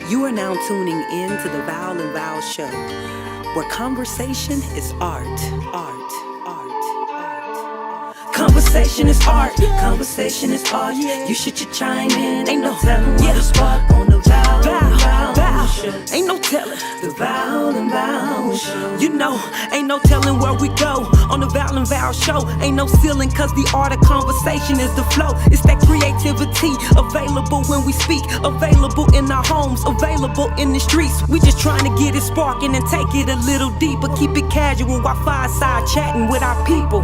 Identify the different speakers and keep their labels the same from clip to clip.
Speaker 1: You are now tuning in to the Val and Val Show, where conversation is art. Conversation is art. Conversation is art. You should chime in. Ain't no telling what to spark on the Val and Val Show. Ain't no telling the Val and Val Show. You know, ain't no telling where we go on the Val and Val Show. Ain't no ceiling, cause the art of conversation is the flow. It's that creativity available when we speak, available in our homes, available in the streets. We just trying to get it sparking and take it a little deeper. Keep it casual while fireside chatting with our people.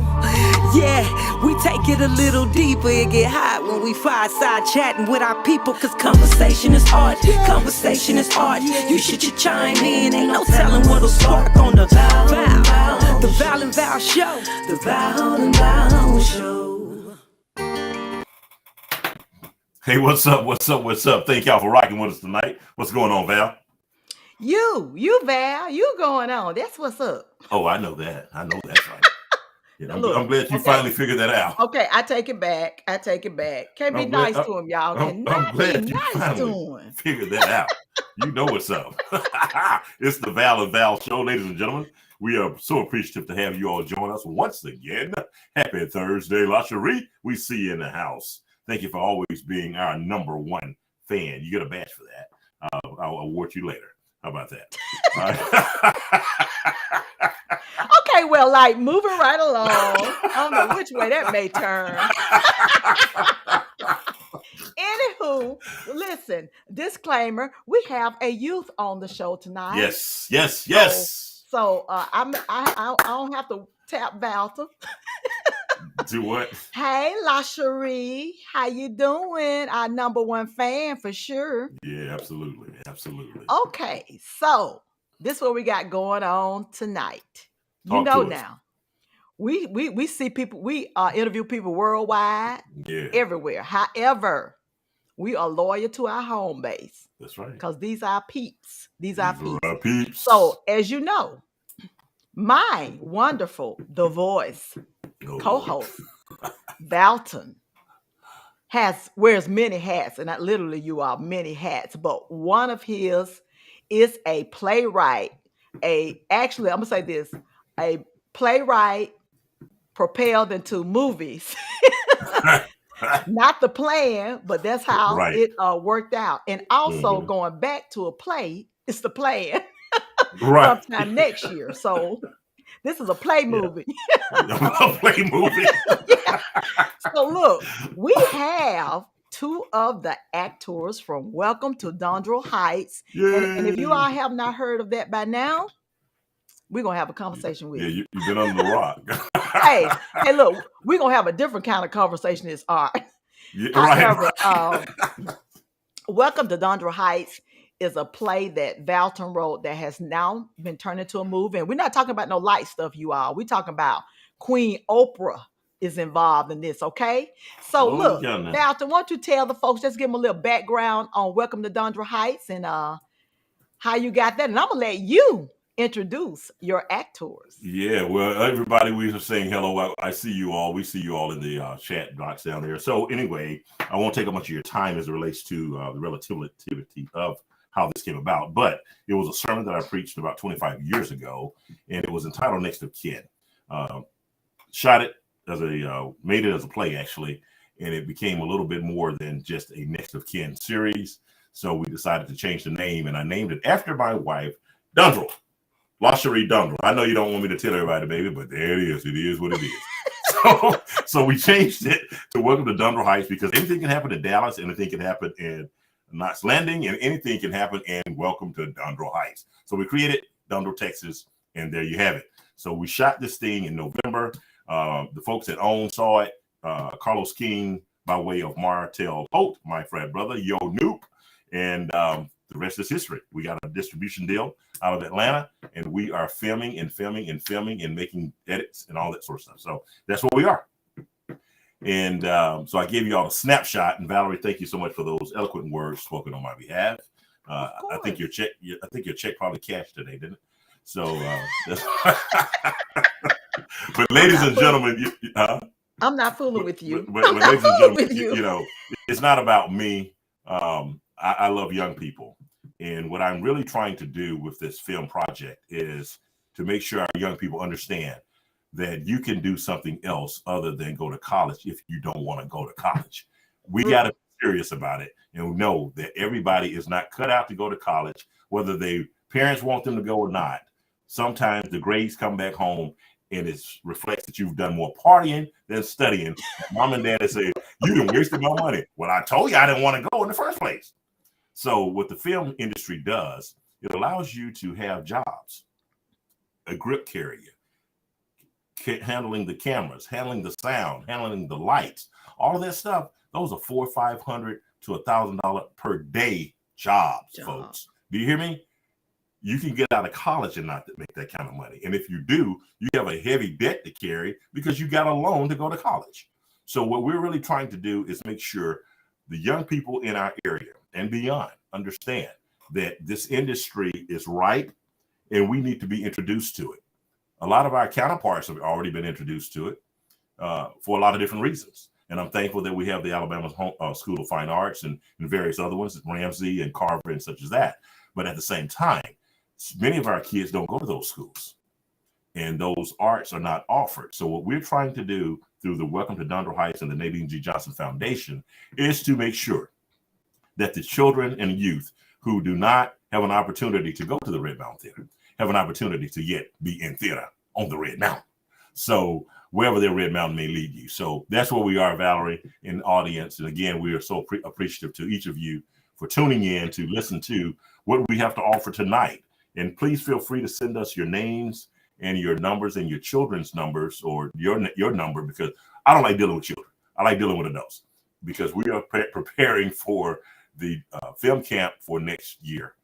Speaker 1: Yeah, we take it a little deeper. It get hot when we fireside chatting with our people. Cause conversation is art. Conversation is art. You should chime in. Ain't no telling what'll spark on the Val. The Val and Val Show. The Val and Val Show.
Speaker 2: Hey, what's up? Thank y'all for rocking with us tonight. What's going on, Val?
Speaker 3: You, Val, you going on. That's what's up.
Speaker 2: Oh, I know that. That's right. Yeah, I'm glad you finally figured that out.
Speaker 3: Okay, I take it back. Can't be nice to him, y'all.
Speaker 2: I'm glad you finally figured that out. You know what's up. It's the Val and Val Show, ladies and gentlemen. We are so appreciative to have you all join us once again. Happy Thursday, La Cherie. We see you in the house. Thank you for always being our number one fan. You get a badge for that. I'll award you later. How about that?
Speaker 3: Okay, well, like moving right along. I don't know which way that may turn. Anywho, listen, disclaimer, we have a youth on the show tonight.
Speaker 2: Yes.
Speaker 3: So I don't have to tap Valter.
Speaker 2: Do what?
Speaker 3: Hey, La Cherie, how you doing? Our number one fan for sure.
Speaker 2: Yeah, absolutely.
Speaker 3: Okay, so this is what we got going on tonight. You know now, we see people, we interview people worldwide, everywhere. However, we are loyal to our home base.
Speaker 2: That's right.
Speaker 3: Because these are peeps. These are
Speaker 2: our peeps.
Speaker 3: So, as you know, my wonderful The Voice co-host, Valton, wears many hats, and not literally you are many hats, but one of his is a playwright. Actually, I'm gonna say this: a playwright propelled into movies. Not the plan, but that's how it worked out. And also going back to a play, it's the plan. Sometime next year. So this is a play movie.
Speaker 2: A play movie.
Speaker 3: Yeah. So look, we have two of the actors from Welcome to Dondro Heights. And if you all have not heard of that by now, we're going to have a conversation with you.
Speaker 2: You've been under the rock.
Speaker 3: hey, look, we're going to have a different kind of conversation as art. However, Welcome to Dondro Heights is a play that Valton wrote that has now been turned into a movie. And we're not talking about no light stuff, you all. We're talking about Queen Oprah is involved in this, okay? So look, Valton, why don't you tell the folks, just give them a little background on Welcome to Dondro Heights and how you got that. And I'm going to let you introduce your actors.
Speaker 2: Yeah, well, everybody, we are saying hello. I see you all. We see you all in the chat box down there. So anyway, I won't take up much of your time as it relates to the relativity of how this came about, but it was a sermon that I preached about 25 years ago, and it was entitled Next of Kin. Shot it made it as a play, actually, and it became a little bit more than just a Next of Kin series. So we decided to change the name, and I named it after my wife, Dondro. La Cherie Dondro. I know you don't want me to tell everybody, baby, but there it is. It is what it is. So we changed it to Welcome to Dondro Heights because anything can happen in Dallas, anything can happen in Knox Landing, and anything can happen in Welcome to Dondro Heights. So we created Dondro, Texas, and there you have it. So we shot this thing in November. The folks at OWN saw it. Carlos King, by way of Martell Holt, my frat brother, Yo Noop, and the rest is history. We got a distribution deal out of Atlanta, and we are filming and making edits and all that sort of stuff. So that's what we are. And so I gave you all a snapshot. And Valerie, thank you so much for those eloquent words spoken on my behalf. I think your check probably cashed today, didn't it? So, but ladies and gentlemen,
Speaker 3: I'm not fooling with you.
Speaker 2: But ladies and gentlemen, you know, it's not about me. I love young people, And what I'm really trying to do with this film project is to make sure our young people understand that you can do something else other than go to college if you don't want to go to college. We got to be serious about it and know that everybody is not cut out to go to college, whether they parents want them to go or not. Sometimes the grades come back home and it reflects that you've done more partying than studying. Mom and dad say, you done wasted my money. Well, I told you I didn't want to go in the first place. So what the film industry does, it allows you to have jobs, a grip carrier, handling the cameras, handling the sound, handling the lights, all of that stuff. Those are $400, $500 to $1,000 per day jobs, folks. Do you hear me? You can get out of college and not make that kind of money. And if you do, you have a heavy debt to carry because you got a loan to go to college. So what we're really trying to do is make sure the young people in our area and beyond understand that this industry is ripe and we need to be introduced to it. A lot of our counterparts have already been introduced to it for a lot of different reasons. And I'm thankful that we have the Alabama School of Fine Arts and various other ones, Ramsey and Carver and such as that. But at the same time, many of our kids don't go to those schools and those arts are not offered. So what we're trying to do through the Welcome to Dondro Heights and the Nadine G. Johnson Foundation is to make sure that the children and youth who do not have an opportunity to go to the Red Mountain Theater have an opportunity to yet be in theater on the Red Mountain. So wherever their Red Mountain may lead you. So that's where we are, Valerie, in the audience. And again, we are so appreciative to each of you for tuning in to listen to what we have to offer tonight. And please feel free to send us your names and your numbers and your children's numbers or your number, because I don't like dealing with children. I like dealing with adults because we are preparing for the film camp for next year,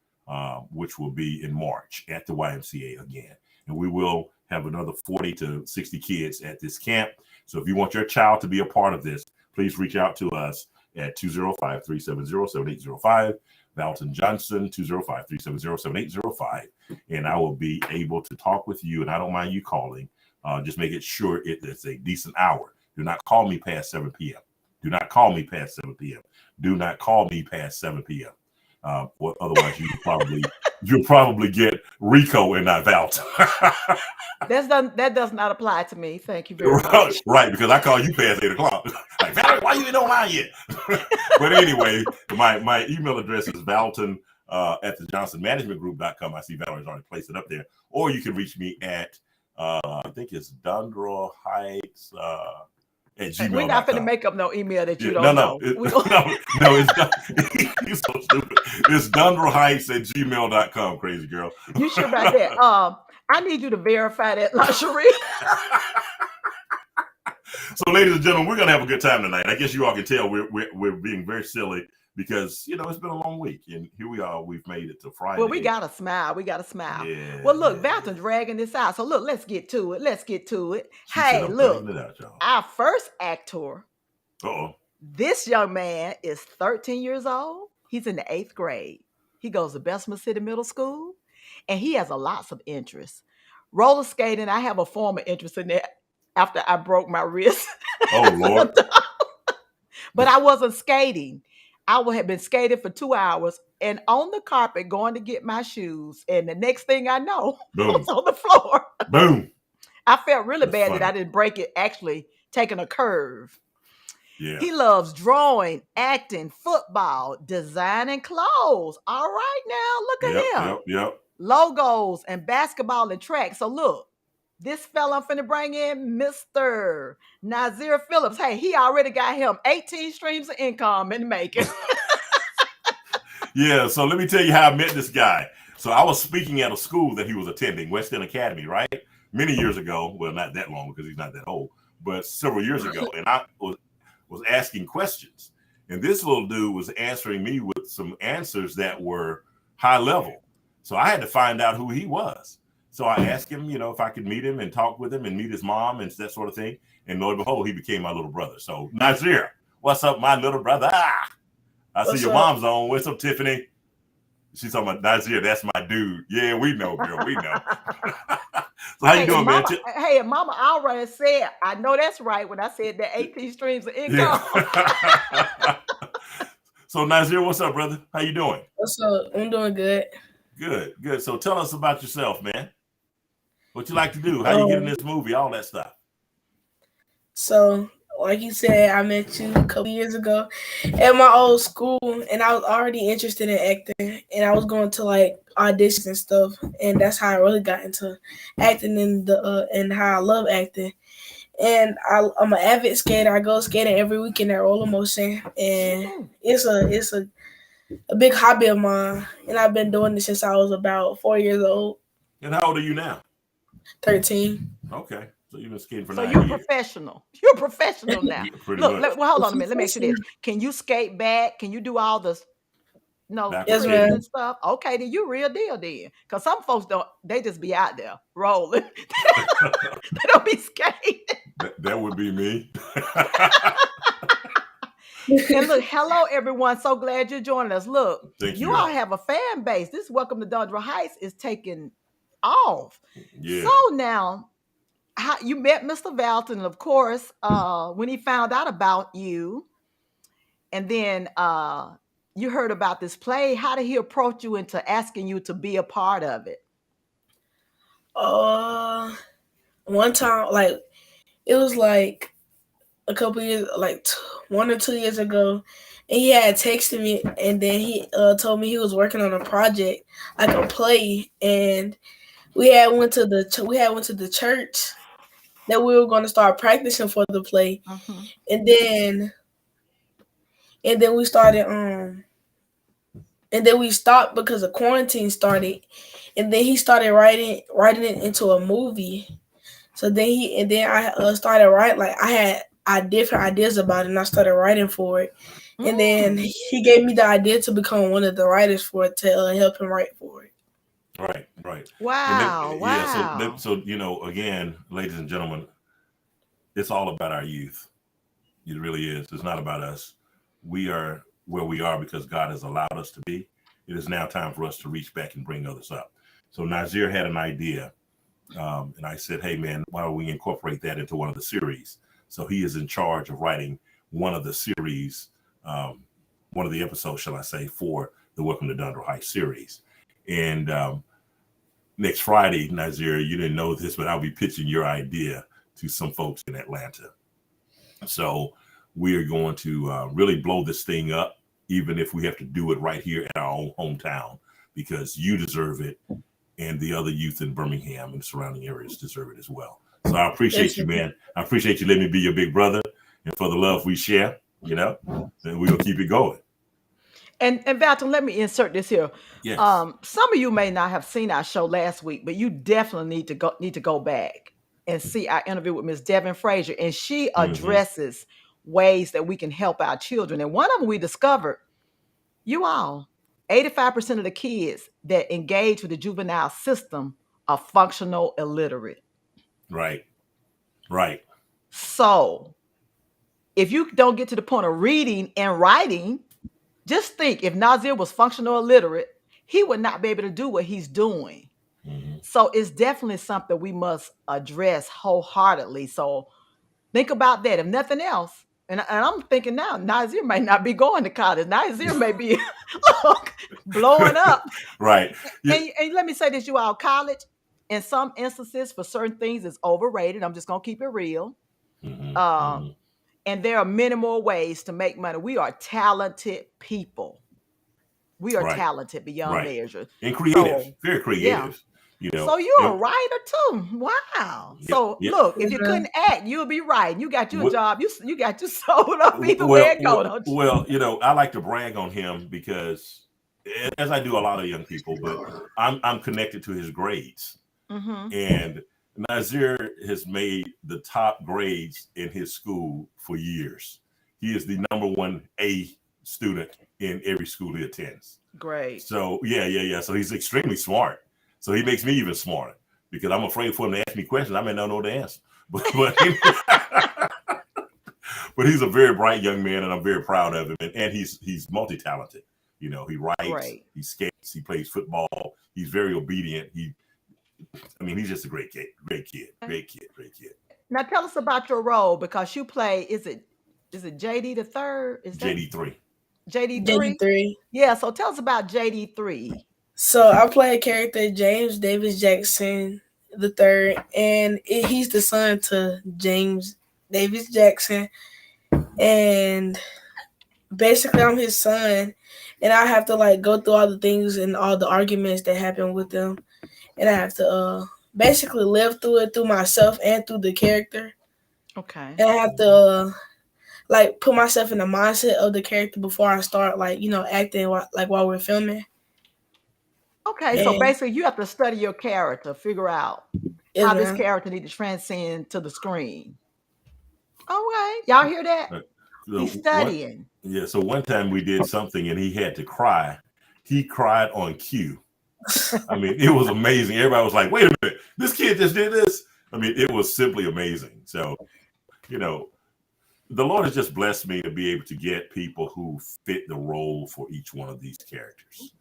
Speaker 2: which will be in March at the YMCA again. And we will have another 40 to 60 kids at this camp. So if you want your child to be a part of this, please reach out to us at 205-370-7805. Valton Johnson, 205-370-7805. And I will be able to talk with you. And I don't mind you calling. Just make it sure it's a decent hour. Do not call me past 7 p.m. Do not call me past 7 p.m. Do not call me past 7 p.m. Otherwise, you'll probably get Rico and not Valton.
Speaker 3: That does not apply to me. Thank you very much.
Speaker 2: Right, because I call you past 8 o'clock. Like, Valerie, why you ain't online yet? But anyway, my email address is Valton at the JohnsonManagementGroup.com. I see Valerie's already placed it up there. Or you can reach me at I think it's Dondro Heights at gmail.com.
Speaker 3: We're not going to make up no email that you don't know.
Speaker 2: No, it's not. You're so stupid. It's Dondro Heights at gmail.com, crazy girl.
Speaker 3: You sure about that? I need you to verify that, LaSharia.
Speaker 2: So, ladies and gentlemen, we're going to have a good time tonight. I guess you all can tell we're being very silly because, it's been a long week. And here we are. We've made it to Friday.
Speaker 3: Well, we got to smile.
Speaker 2: Yeah,
Speaker 3: well, look, Valton's dragging this out. So, look, let's get to it. Hey, look, our first actor, this young man is 13 years old. He's in the 8th grade. He goes to Bessemer City Middle School, and he has lots of interests. Roller skating, I have a former interest in that after I broke my wrist.
Speaker 2: Oh, Lord.
Speaker 3: But I wasn't skating. I would have been skating for 2 hours and on the carpet going to get my shoes. And the next thing I know, I was on the floor.
Speaker 2: Boom.
Speaker 3: I felt really bad that I didn't break it, actually taking a curve.
Speaker 2: Yeah.
Speaker 3: He loves drawing, acting, football, designing clothes. All right, now, look at him.
Speaker 2: Yep.
Speaker 3: Logos and basketball and track. So look, this fella I'm finna bring in, Mr. Nazir Phillips. Hey, he already got him 18 streams of income in the making.
Speaker 2: Yeah, so let me tell you how I met this guy. So I was speaking at a school that he was attending, West End Academy, right? Many years ago. Well, not that long because he's not that old, but several years ago. And I was asking questions. And this little dude was answering me with some answers that were high level. So I had to find out who he was. So I asked him, if I could meet him and talk with him and meet his mom and that sort of thing. And lo and behold, he became my little brother. So Nazir, what's up, my little brother? I see your mom's on. What's up, Tiffany? She's talking about Nazir. That's my dude. Yeah, we know, girl. We know. So how you doing, man?
Speaker 3: Hey, Mama already said, I know that's right when I said that 18 streams of income.
Speaker 2: Yeah. So Nazir, what's up, brother? How you doing?
Speaker 4: What's up? I'm doing good.
Speaker 2: Good, good. So tell us about yourself, man. What you like to do? How you get in
Speaker 4: Um,
Speaker 2: this movie? All that stuff.
Speaker 4: so like you said, I met you a couple years ago at my old school, and I was already interested in acting, and I was going to like auditions and stuff, and that's how I really got into acting and how I love acting. And I'm an avid skater. I go skating every weekend at Roller Motion, and it's a big hobby of mine, and I've been doing this since I was about 4 years old.
Speaker 2: And how old are you now?
Speaker 4: 13.
Speaker 2: Okay, so you've been skating for
Speaker 3: So
Speaker 2: 9
Speaker 3: you're
Speaker 2: years.
Speaker 3: professional. You're a professional now.
Speaker 2: Yeah, pretty
Speaker 3: Look,
Speaker 2: much.
Speaker 3: well, hold on a minute. Let me ask you this. Can you skate back? Can you do all the
Speaker 2: Backwards
Speaker 4: Yes,
Speaker 3: tricks
Speaker 4: ma'am.
Speaker 3: and stuff? Okay, then you real deal then. Because some folks don't, they just be out there rolling. They don't be skating.
Speaker 2: That would be me.
Speaker 3: And look, hello everyone. So glad you're joining us. Look,
Speaker 2: Thank
Speaker 3: you
Speaker 2: you.
Speaker 3: all have a fan base. This Welcome to Dundra Heights is taking off.
Speaker 2: Yeah.
Speaker 3: So now, how you met Mr. Valton, of course, when he found out about you, and then you heard about this play. How did he approach you into asking you to be a part of it?
Speaker 4: Uh, One time, like it was like a couple years, like 1 or 2 years ago, and he had texted me, and then he told me he was working on a project, like a play, and we had went to the church that we were going to start practicing for the play,
Speaker 3: Mm-hmm.
Speaker 4: and then we started and then we stopped because of quarantine started, and then he started writing it into a movie. So then I started writing, like I different ideas about it, and I started writing for it. And then
Speaker 3: Mm.
Speaker 4: he gave me the idea to become one of the writers for it to help him write for it.
Speaker 2: Right, right. And
Speaker 3: Wow,
Speaker 2: yeah,
Speaker 3: wow.
Speaker 2: so again, ladies and gentlemen, it's all about our youth. It really is. It's not about us. We are where we are because God has allowed us to be. It is now time for us to reach back and bring others up. So Nazir had an idea, and I said, "Hey, man, why don't we incorporate that into one of the series?" So he is in charge of writing one of the series, one of the episodes, shall I say, for the Welcome to Dundra Heights series. And next Friday, Nazir, you didn't know this, but I'll be pitching your idea to some folks in Atlanta. So we are going to really blow this thing up, even if we have to do it right here in our own hometown, because you deserve it, and the other youth in Birmingham and surrounding areas deserve it as well. So I appreciate you, man. I appreciate you letting me be your big brother, and for the love we share, and we'll keep it going.
Speaker 3: And Valton, let me insert this here.
Speaker 2: Yes.
Speaker 3: Some of you may not have seen our show last week, but you definitely need to go back and see our interview with Miss Devin Frazier, and she addresses ways that we can help our children. And one of them we discovered, you all, 85% of the kids that engage with the juvenile system are functional illiterate.
Speaker 2: Right. Right.
Speaker 3: So if you don't get to the point of reading and writing, just think if Nazir was functional illiterate, he would not be able to do what he's doing. So it's definitely something we must address wholeheartedly. So think about that. If nothing else, and I'm thinking now, Nazir may not be going to college. Nazir may be blowing up.
Speaker 2: Right.
Speaker 3: And let me say this, you all, college, in some instances, for certain things, is overrated. I'm just going to keep it real. And there are many more ways to make money. We are talented people. We are talented beyond measure.
Speaker 2: And creative, very creative.
Speaker 3: Yeah. So you're a writer too. Wow. So look, if you couldn't act, you'll be writing. You got your job. You got you sold up either way it go, don't you?
Speaker 2: Well, I like to brag on him because, as I do a lot of young people, but I'm connected to his grades. And Nazir has made the top grades in his school for years. He is the number 1 A student in every school he attends.
Speaker 3: Great.
Speaker 2: So yeah. So he's extremely smart. So he makes me even smarter because I'm afraid for him to ask me questions. I may not know the answer. But he's a very bright young man, and I'm very proud of him. And he's multi-talented. He writes, he skates, he plays football. He's very obedient. He's just a great kid.
Speaker 3: Now tell us about your role, because you play, is it JD the third? Is that
Speaker 2: JD3.
Speaker 3: JD3?
Speaker 4: JD3.
Speaker 3: Yeah, so tell us about JD3.
Speaker 4: So I play a character, James Davis Jackson the third, and he's the son to James Davis Jackson, and basically I'm his son, and I have to like go through all the things and all the arguments that happen with them, and I have to basically live through it through myself and through the character,
Speaker 3: Okay.
Speaker 4: and I have to like put myself in the mindset of the character before I start like acting while we're filming.
Speaker 3: Okay, so
Speaker 4: And
Speaker 3: basically you have to study your character, figure out
Speaker 4: yes,
Speaker 3: how this
Speaker 4: man.
Speaker 3: character need to transcend to the screen. Okay, y'all hear that? He's studying.
Speaker 2: So one time we did something and he had to cry. He cried on cue. I mean, it was amazing. Everybody was like, wait a minute, this kid just did this. I mean, it was simply amazing. So, the Lord has just blessed me to be able to get people who fit the role for each one of these characters.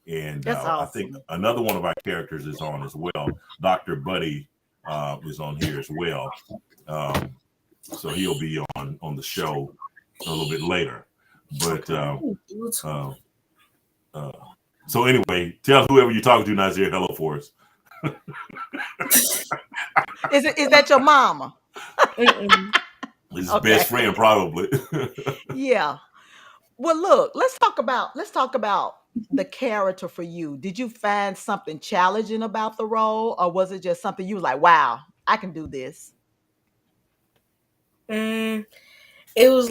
Speaker 2: And
Speaker 3: That's
Speaker 2: I think
Speaker 3: awesome.
Speaker 2: another one of our characters is on as well. Dr. Buddy is on here as well. So he'll be on the show a little bit later. But so anyway, tell whoever you're talking to, Nazir, hello for us.
Speaker 3: Is that your mama?
Speaker 2: His best friend, probably.
Speaker 3: Yeah. Well, look, let's talk about the character for you. Did you find something challenging about the role, or was it just something you was like, wow, I can do this?
Speaker 4: It was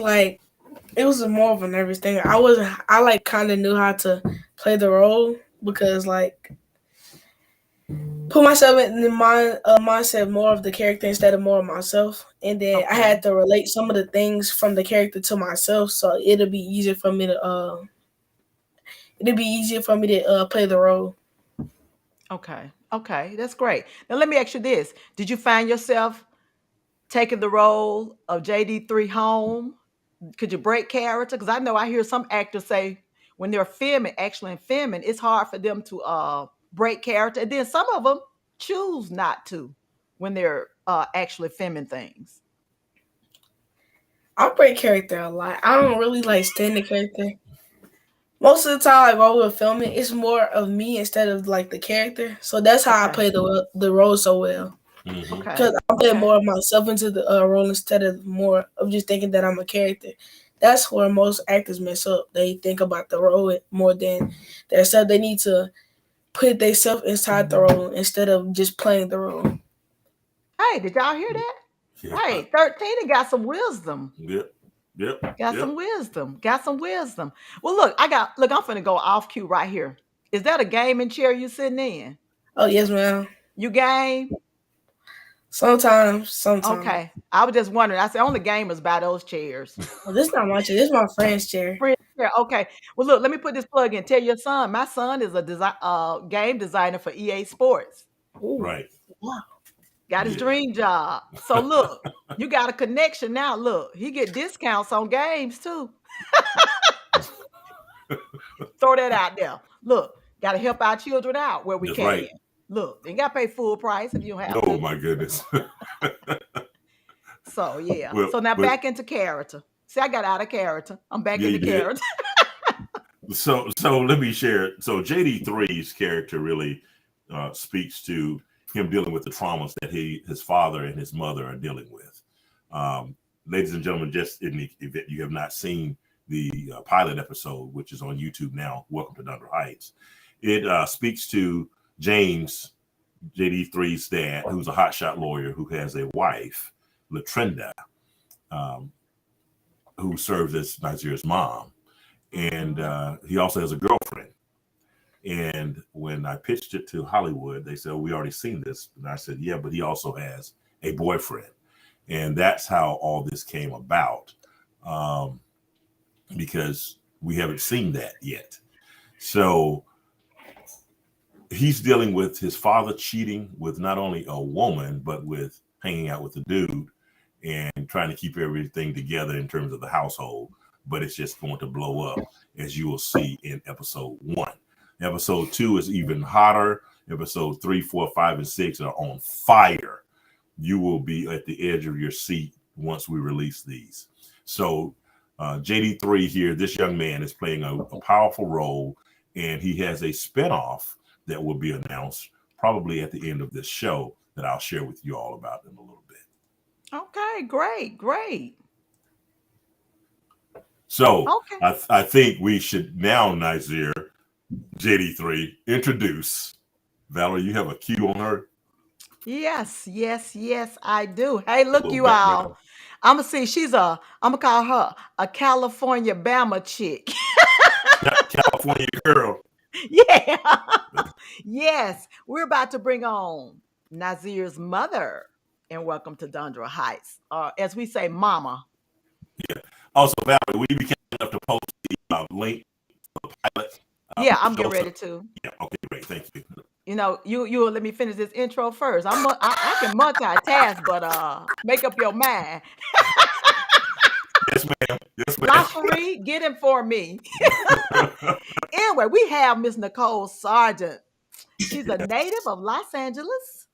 Speaker 4: more of a nervous thing. I like kind of knew how to play the role because like put myself in the mindset more of the character instead of more of myself, and then I had to relate some of the things from the character to myself, so it'll be easier for me to play the role.
Speaker 3: Okay, that's great. Now let me ask you this: did you find yourself taking the role of JD3 home? Could you break character? Because I know I hear some actors say when they're filming, it's hard for them to break character, and then some of them choose not to when they're actually filming things.
Speaker 4: I break character a lot. I don't really like stay in the character. Most of the time, like while we're filming, it's more of me instead of like the character. So that's how I play the role so well.
Speaker 2: Mm-hmm.
Speaker 4: Because I put more of myself into the role instead of more of just thinking that I'm a character. That's where most actors mess up. They think about the role more than their self. They need to put themselves inside the role instead of just playing the role.
Speaker 3: Hey, did y'all hear that?
Speaker 2: Yeah.
Speaker 3: Hey, 13 got some wisdom.
Speaker 2: Yep.
Speaker 3: Got some wisdom. Well, look, I'm finna go off cue right here. Is that a gaming chair you sitting in?
Speaker 4: Oh, yes, ma'am.
Speaker 3: You game?
Speaker 4: Sometimes.
Speaker 3: Okay. I was just wondering. I said only gamers buy those chairs.
Speaker 4: Well, this is not my chair. This is my friend's chair.
Speaker 3: Okay. Well, look, let me put this plug in. Tell your son. My son is a game designer for EA Sports.
Speaker 4: Ooh.
Speaker 2: Right.
Speaker 4: Wow.
Speaker 3: Got his dream job. So look, you got a connection now. Look, he get discounts on games too. Throw that out there. Look, got to help our children out where we
Speaker 2: That's
Speaker 3: can.
Speaker 2: right.
Speaker 3: Look, they got to pay full price if you don't have to.
Speaker 2: Oh my goodness.
Speaker 3: So yeah.
Speaker 2: Well,
Speaker 3: so now back into character. See, I got out of character. I'm back into character.
Speaker 2: So let me share. So JD3's character really speaks to him dealing with the traumas that his father and his mother are dealing with. Ladies and gentlemen, just in the event you have not seen the pilot episode, which is on YouTube now, welcome to Thunder Heights. It speaks to James, JD3's dad, who's a hotshot lawyer who has a wife, Latrinda, who serves as Nazir's mom. And he also has a girlfriend. And when I pitched it to Hollywood, they said, we already seen this. And I said, yeah, but he also has a boyfriend. And that's how all this came about, because we haven't seen that yet. So he's dealing with his father cheating with not only a woman, but with hanging out with a dude and trying to keep everything together in terms of the household. But it's just going to blow up, as you will see in episode 1. Episode 2 is even hotter. Episode 3, 4, 5, and 6 are on fire. You will be at the edge of your seat once we release these. So JD3 here, this young man is playing a powerful role, and he has a spinoff that will be announced probably at the end of this show that I'll share with you all about in a little bit.
Speaker 3: Okay, great.
Speaker 2: So
Speaker 3: Okay.
Speaker 2: I think we should now, Nazir, JD3, introduce Valerie. You have a cue on her?
Speaker 3: Yes, I do. Hey, look, you
Speaker 2: Background.
Speaker 3: all. I'm gonna call her a California Bama chick.
Speaker 2: California girl.
Speaker 3: Yeah. Yes, we're about to bring on Nazir's mother and welcome to Dondra Heights. As we say, mama.
Speaker 2: Yeah. Also, Valerie, we became enough to post the link to the pilot.
Speaker 3: Yeah, I'm getting ready to.
Speaker 2: Yeah, okay, great. Thank you.
Speaker 3: You know, you let me finish this intro first. I can multitask, but make up your mind.
Speaker 2: Yes, ma'am.
Speaker 3: LaCherie, get him for me. Anyway, we have Miss Nicole Sargent. She's a native of Los Angeles,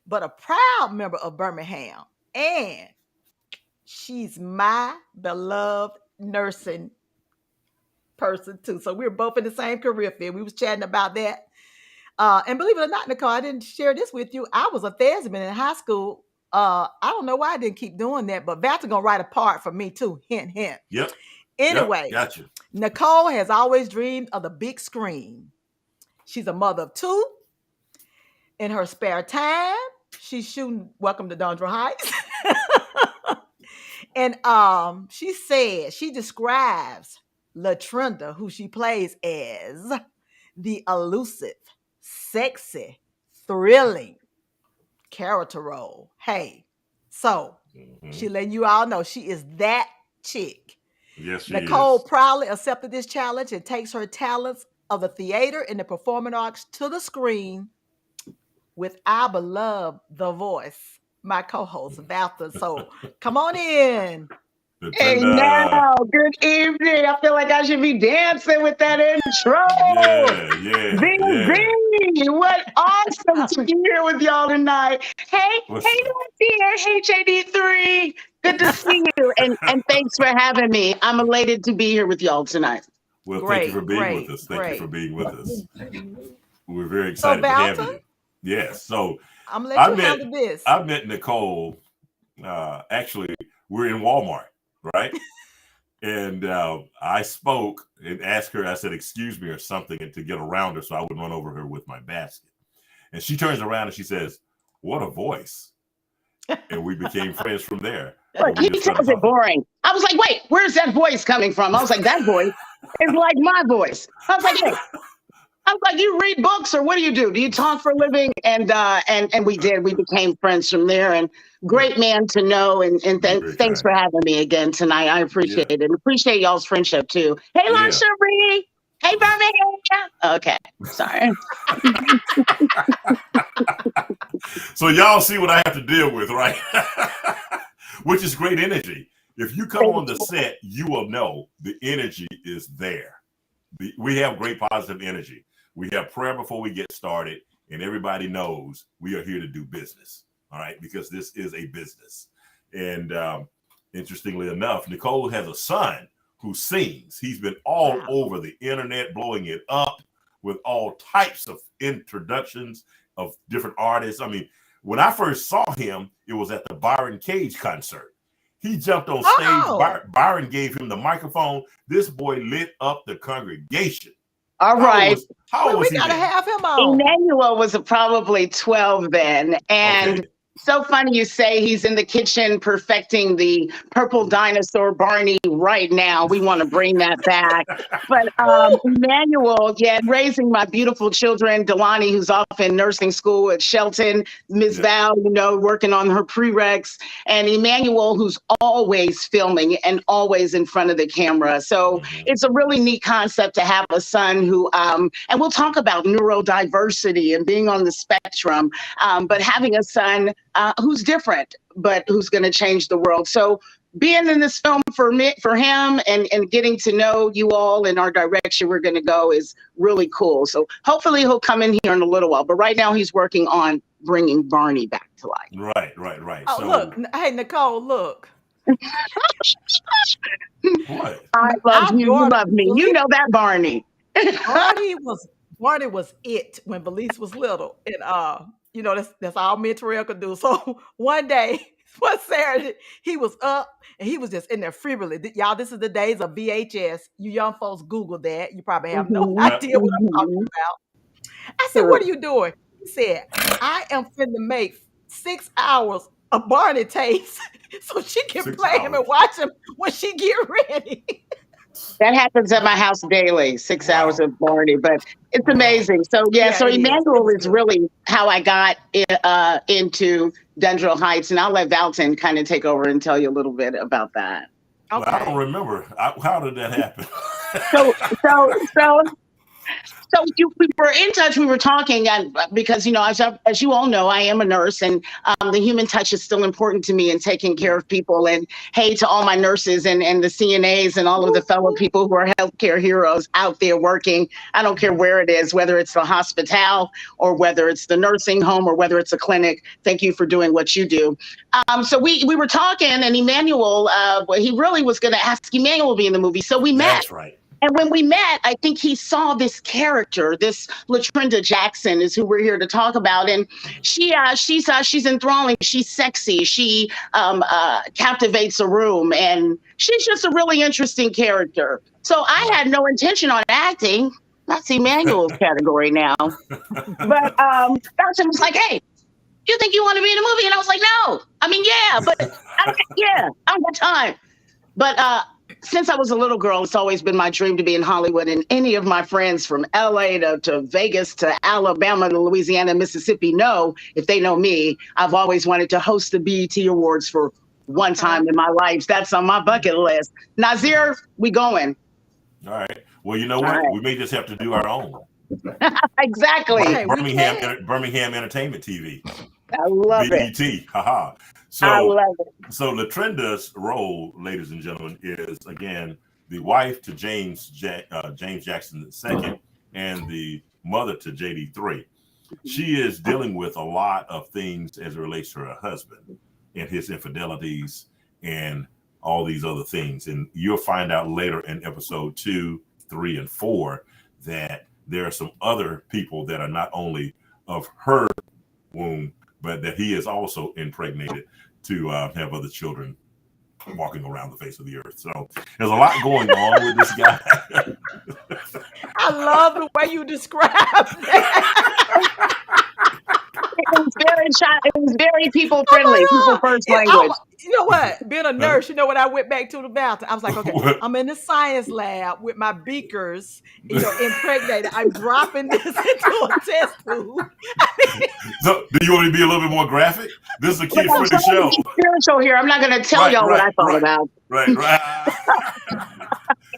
Speaker 3: but a proud member of Birmingham. And she's my beloved nursing person too. So we're both in the same career field. We was chatting about that. And believe it or not, Nicole, I didn't share this with you. I was a thespian in high school. I don't know why I didn't keep doing that, but Val's gonna write a part for me too. Hint, hint.
Speaker 2: Yep.
Speaker 3: Anyway,
Speaker 2: Gotcha.
Speaker 3: Nicole has always dreamed of the big screen. She's a mother of two. In her spare time, she's shooting Welcome to Dondra Heights. And she describes Latrinda, who she plays as the elusive, sexy, thrilling character role. Hey, so she letting you all know she is that chick.
Speaker 2: Yes, she
Speaker 3: Nicole
Speaker 2: is.
Speaker 3: proudly accepted this challenge and takes her talents of the theater and the performing arts to the screen with our beloved The Voice, my co-host, Valtha. So come on in.
Speaker 5: Hey now, good evening. I feel like I should be dancing with that intro.
Speaker 2: Yeah.
Speaker 5: Zing. What awesome to be here with y'all tonight. Hey, JD3. Good to see you. And thanks for having me. I'm elated to be here with y'all tonight.
Speaker 2: Well, thank you for being with us. Thank you for being with us. We're very excited to have you. Yes. So
Speaker 3: I'm gonna let you handle this.
Speaker 2: I met Nicole. Actually, we're in Walmart, right? And I spoke and asked her, I said, excuse me or something, and to get around her so I would run over her with my basket. And she turns around and she says, what a voice. And we became friends from there.
Speaker 5: Look, he tells it boring. I was like, wait, where's that voice coming from? I was like, that voice is like my voice. I was like, hey. I was like, you read books or what do you do? Do you talk for a living? And we did. We became friends from there. And great man to know. And thanks for having me again tonight. I appreciate it. And appreciate y'all's friendship too. Hey, LaCherie. Hey, Birmingham. Okay, sorry.
Speaker 2: So y'all see what I have to deal with, right? Which is great energy. If you come on the set, you will know the energy is there. We have great positive energy. We have prayer before we get started, and everybody knows we are here to do business, all right? Because this is a business. And interestingly enough, Nicole has a son who sings. He's been all over the internet, blowing it up with all types of introductions of different artists. I mean, when I first saw him, it was at the Byron Cage concert. He jumped on stage. Byron gave him the microphone. This boy lit up the congregation.
Speaker 5: All right.
Speaker 2: How old was he?
Speaker 3: We gotta have him on.
Speaker 5: Emmanuel was probably 12 then. And so funny you say he's in the kitchen perfecting the purple dinosaur Barney right now. We want to bring that back. But Emmanuel, raising my beautiful children, Delani, who's off in nursing school at Shelton, Ms. Val, working on her prereqs, and Emmanuel, who's always filming and always in front of the camera. So it's a really neat concept to have a son who, and we'll talk about neurodiversity and being on the spectrum, but having a son who's different, but who's going to change the world. So being in this film for him and getting to know you all and our direction we're going to go is really cool. So hopefully he'll come in here in a little while. But right now he's working on bringing Barney back to life.
Speaker 2: Right.
Speaker 3: Oh, so, look. Hey, Nicole, look.
Speaker 2: What?
Speaker 5: I love
Speaker 3: Our
Speaker 5: you. You
Speaker 3: daughter,
Speaker 5: love me. You know that, Barney.
Speaker 3: Barney was it when Belize was little, and that's all me and Terrell could do. So one day, one Saturday, he was up and he was just in there frivolous. Y'all, this is the days of VHS. You young folks Google that. You probably have no
Speaker 5: Mhm,
Speaker 3: idea what I'm talking
Speaker 5: mhm.
Speaker 3: about. I said, "What are you doing?" He said, "I am finna make 6 hours of Barney tapes so she can
Speaker 2: 6
Speaker 3: play him and
Speaker 2: hours.
Speaker 3: watch him when she get ready."
Speaker 5: That happens at my house daily, 6 hours
Speaker 2: Wow.
Speaker 5: of Barney, but it's
Speaker 2: Wow.
Speaker 5: amazing. So yeah,
Speaker 3: Yeah,
Speaker 5: so
Speaker 3: it is. It
Speaker 5: Emmanuel
Speaker 3: was
Speaker 5: is
Speaker 3: good.
Speaker 5: really how I got into Dendro Heights, and I'll let Valton kind of take over and tell you a little bit about that.
Speaker 2: Well, I don't
Speaker 3: Okay.
Speaker 2: remember. How did that happen?
Speaker 5: So, so we were in touch. We were talking, and because as you all know, I am a nurse, and the human touch is still important to me in taking care of people. And hey, to all my nurses and the CNAs and all of the fellow people who are healthcare heroes out there working. I don't care where it is, whether it's the hospital or whether it's the nursing home or whether it's a clinic. Thank you for doing what you do. So we were talking, and Emmanuel, he really was going to ask Emmanuel to be in the movie. So we met.
Speaker 2: That's right.
Speaker 5: And when we met, I think he saw this character, this Latrinda Jackson is who we're here to talk about. And she's enthralling. She's sexy. She captivates a room. And she's just a really interesting character. So I had no intention on acting. That's Emmanuel's category now. But Dawson was like, hey, you think you want to be in a movie? And I was like, no. I mean, yeah, but I don't got time. But since I was a little girl, it's always been my dream to be in Hollywood. And any of my friends from LA to Vegas to Alabama to Louisiana, Mississippi know, if they know me, I've always wanted to host the BET Awards for one time in my life. That's on my bucket list. Nazir, we going.
Speaker 2: All right. Well, you know what?
Speaker 5: Right.
Speaker 2: We may just have to do our own.
Speaker 5: Exactly.
Speaker 3: Okay,
Speaker 2: Birmingham Entertainment TV.
Speaker 5: I love it.
Speaker 2: BET. Haha.
Speaker 5: I love it.
Speaker 2: So Latrinda's role, ladies and gentlemen, is again the wife to James Jackson II and the mother to JD3. She is dealing with a lot of things as it relates to her husband and his infidelities and all these other things. And you'll find out later in episode 2, 3, and 4 that there are some other people that are not only of her womb, but that he is also impregnated to have other children walking around the face of the earth. So there's a lot going on with this guy.
Speaker 3: I love the way you describe that.
Speaker 5: It was very people friendly, people first language.
Speaker 3: You know what? Being a nurse, you know what I went back to the bathroom. I was like, okay, I'm in the science lab with my beakers, impregnated. I'm dropping this into a test tube.
Speaker 2: So, do you want to be a little bit more graphic? This is a kid-friendly show.
Speaker 5: Spiritual here. I'm not going to tell y'all what I thought about.
Speaker 2: Right.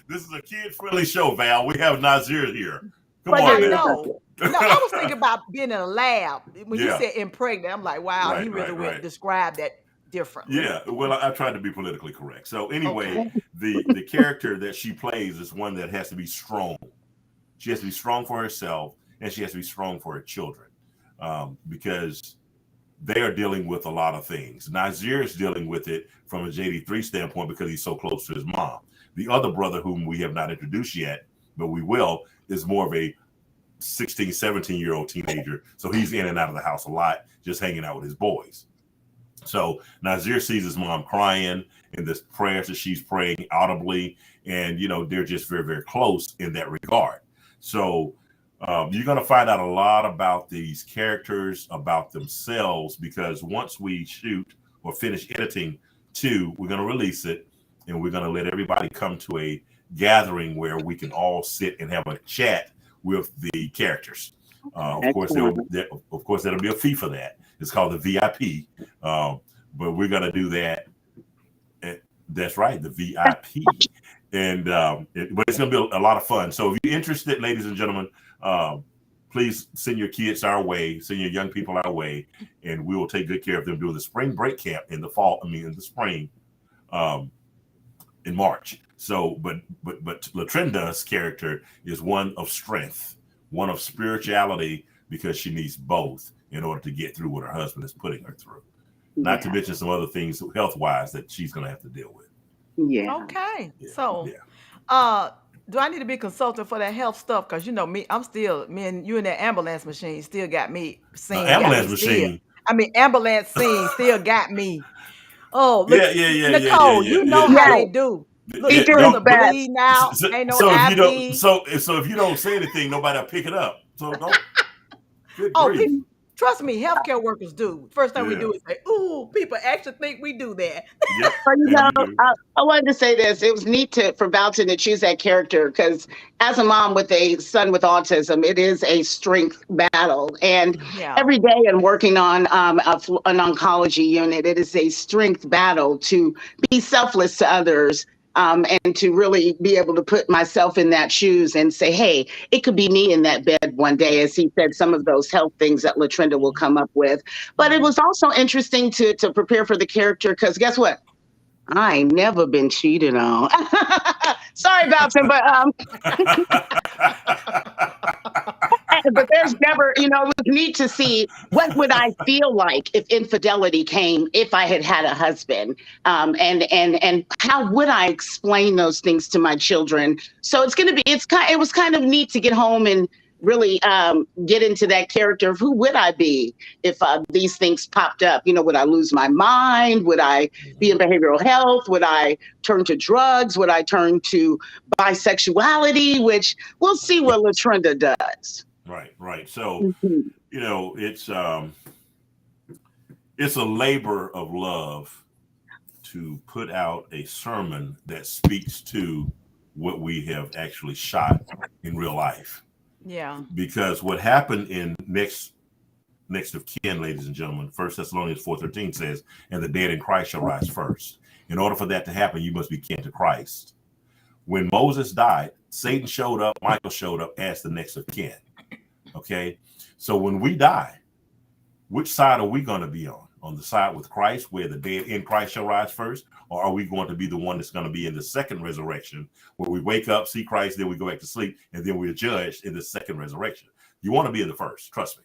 Speaker 2: This is a kid-friendly show, Val. We have Nazir here. Come on,
Speaker 3: No, I was thinking about being in a lab. When you said impregnate, I'm like, wow, he really would describe that differently.
Speaker 2: Yeah, well, I tried to be politically correct. So anyway, the character that she plays is one that has to be strong. She has to be strong for herself, and she has to be strong for her children, because they are dealing with a lot of things. Nazir is dealing with it from a JD3 standpoint because he's so close to his mom. The other brother, whom we have not introduced yet, but we will, is more of a 16, 17-year-old teenager. So he's in and out of the house a lot, just hanging out with his boys. So Nazir sees his mom crying and the prayers that she's praying audibly. And, they're just very, very close in that regard. So you're going to find out a lot about these characters, about themselves, because once we shoot or finish editing 2, we're going to release it. And we're going to let everybody come to a gathering where we can all sit and have a chat with the characters. Of course, there'll be a fee for that. It's called the VIP. But we're going to do that. That's right, the VIP. But it's going to be a lot of fun. So if you're interested, ladies and gentlemen, please send your kids our way, send your young people our way, and we will take good care of them during the spring break camp in the spring, in March. So, but Latrinda's character is one of strength, one of spirituality, because she needs both in order to get through what her husband is putting her through. not to mention some other things health-wise that she's going to have to deal with.
Speaker 5: Yeah.
Speaker 3: Okay.
Speaker 2: Yeah,
Speaker 3: So,
Speaker 2: yeah.
Speaker 3: do I need to be consulted for that health stuff? Because me and you in that ambulance machine still got me seen.
Speaker 2: Ambulance machine.
Speaker 3: Ambulance scene still got me. Oh, look,
Speaker 2: Yeah.
Speaker 3: Nicole, you know how they do. Look,
Speaker 5: He
Speaker 3: they
Speaker 5: do
Speaker 3: put
Speaker 5: his
Speaker 3: the
Speaker 5: best.
Speaker 3: bleeding out. Ain't no
Speaker 2: So if
Speaker 3: IV.
Speaker 2: you don't, so if you don't say anything, nobody will pick it up. So don't. Good grief.
Speaker 3: People, trust me, healthcare workers do. First thing we do is say, "Ooh, people actually think we do that."
Speaker 2: Yep.
Speaker 5: But I wanted to say this. It was neat for Valton to choose that character because as a mom with a son with autism, it is a strength battle. And every day in working on an oncology unit, it is a strength battle to be selfless to others. And to really be able to put myself in that shoes and say, hey, it could be me in that bed one day, as he said, some of those health things that LaTrinda will come up with. But it was also interesting to prepare for the character because guess what? I ain't never been cheated on. Sorry, Valton, but there's never, it was neat to see what would I feel like if infidelity came, if I had a husband, and how would I explain those things to my children? So it was kind of neat to get home and really get into that character of who would I be if these things popped up? Would I lose my mind? Would I be in behavioral health? Would I turn to drugs? Would I turn to bisexuality? Which we'll see what LaTrinda does.
Speaker 2: Right. So, it's a labor of love to put out a sermon that speaks to what we have actually shot in real life.
Speaker 3: Yeah.
Speaker 2: Because what happened in next of kin, ladies and gentlemen, 1 Thessalonians 4:13 says, and the dead in Christ shall rise first. In order for that to happen, you must be kin to Christ. When Moses died, Satan showed up, Michael showed up as the next of kin. Okay, so when we die, which side are we going to be on? On the side with Christ, where the dead in Christ shall rise first? Or are we going to be the one that's going to be in the second resurrection, where we wake up, see Christ, then we go back to sleep, and then we're judged in the second resurrection? You want to be in the first, trust me.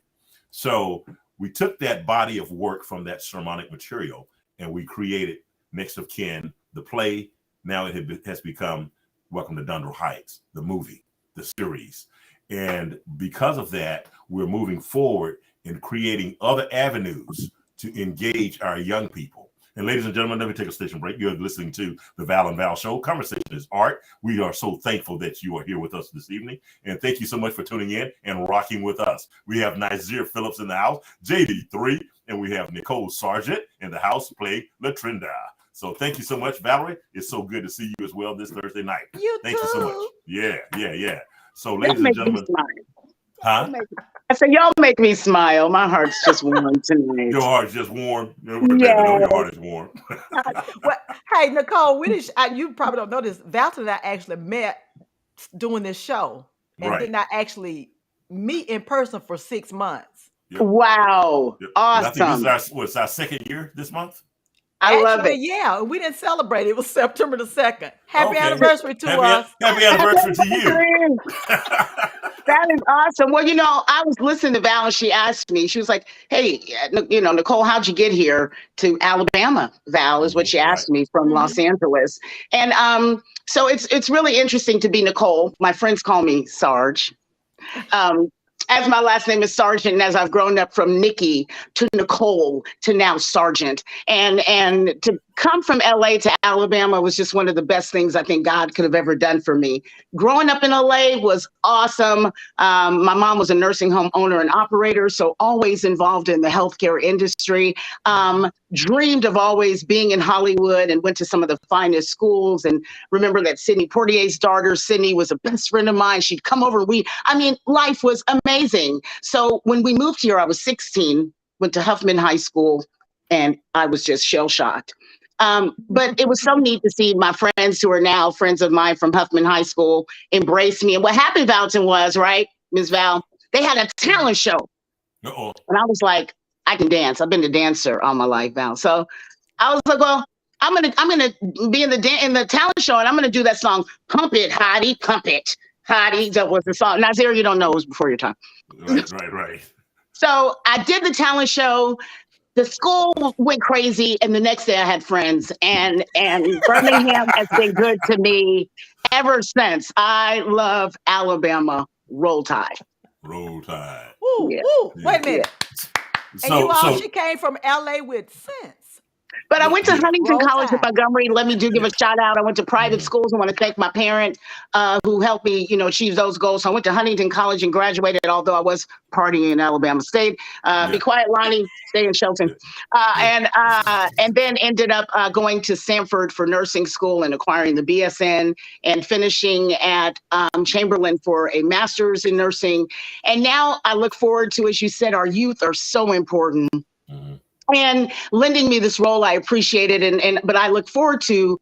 Speaker 2: So we took that body of work from that sermonic material, and we created Next of Kin, the play. Now it has become Welcome to Dundle Heights, the movie, the series. And because of that, we're moving forward in creating other avenues to engage our young people. And ladies and gentlemen, let me take a station break. You're listening to the Val and Val Show. Conversation is art. We are so thankful that you are here with us this evening. And thank you so much for tuning in and rocking with us. We have Nazir Phillips in the house, JD3, and we have Nicole Sargent in the house playing LaTrinda. So thank you so much, Valerie. It's so good to see you as well this Thursday night. Thank you so much. Yeah. So, ladies and gentlemen, I
Speaker 5: said, y'all make me smile. My heart's just warm tonight.
Speaker 2: Your heart's just warm.
Speaker 5: Yeah.
Speaker 2: Your heart is warm.
Speaker 3: Well, hey, Nicole, you probably don't know this. Valton and I actually met doing this show and did not actually meet in person for 6 months.
Speaker 5: Yep. Wow.
Speaker 2: Yep.
Speaker 5: Awesome.
Speaker 2: I think this is our second year this month.
Speaker 5: I love it.
Speaker 3: Yeah, we didn't celebrate. It was September the 2nd. Happy anniversary to us.
Speaker 2: Happy anniversary to you.
Speaker 5: That is awesome. Well, I was listening to Val and she asked me, she was like, hey, Nicole, how'd you get here to Alabama? Val is what she asked me from Los Angeles. And so it's really interesting to be Nicole. My friends call me Sarge. As my last name is Sargent, and as I've grown up from Nikki to Nicole to now Sargent, and to come from LA to Alabama was just one of the best things I think God could have ever done for me. Growing up in LA was awesome. My mom was a nursing home owner and operator, so always involved in the healthcare industry. Dreamed of always being in Hollywood and went to some of the finest schools. And remember that Sidney Poitier's daughter, Sydney, was a best friend of mine. She'd come over. Life was amazing. So when we moved here, I was 16, went to Huffman High School, and I was just shell-shocked. But it was so neat to see my friends who are now friends of mine from Huffman High School embrace me. And what happened, Valton, was, right, Ms. Val, they had a talent show.
Speaker 2: Uh-oh.
Speaker 5: And I was like, I can dance. I've been a dancer all my life, Val. So I was like, well, I'm gonna be in the talent show, and I'm gonna do that song, Pump It, Hottie, Pump It, Hottie. That was the song. Nazir, you don't know, it was before your time.
Speaker 2: Right.
Speaker 5: So I did the talent show. the school went crazy, and the next day I had friends, and Birmingham has been good to me ever since. I love Alabama. Roll Tide.
Speaker 2: Roll Tide.
Speaker 3: Woo,
Speaker 5: Yeah.
Speaker 3: woo.
Speaker 2: Yeah.
Speaker 3: Wait a minute. And you all,
Speaker 2: So
Speaker 3: she came from LA with sense.
Speaker 5: But I went to
Speaker 2: Yeah.
Speaker 5: Huntington
Speaker 3: Roll
Speaker 5: College in
Speaker 3: Tide.
Speaker 5: Montgomery. Let me give a shout out. I went to private schools. I want to thank my parent who helped me, achieve those goals. So I went to Huntington College and graduated, although I was partying in Alabama State. Be quiet, Lonnie. Stay in Shelton. And then ended up going to Sanford for nursing school and acquiring the BSN and finishing at Chamberlain for a master's in nursing. And now I look forward to, as you said, our youth are so important.
Speaker 2: Mm-hmm.
Speaker 5: And lending me this role, I appreciate it. But I look forward to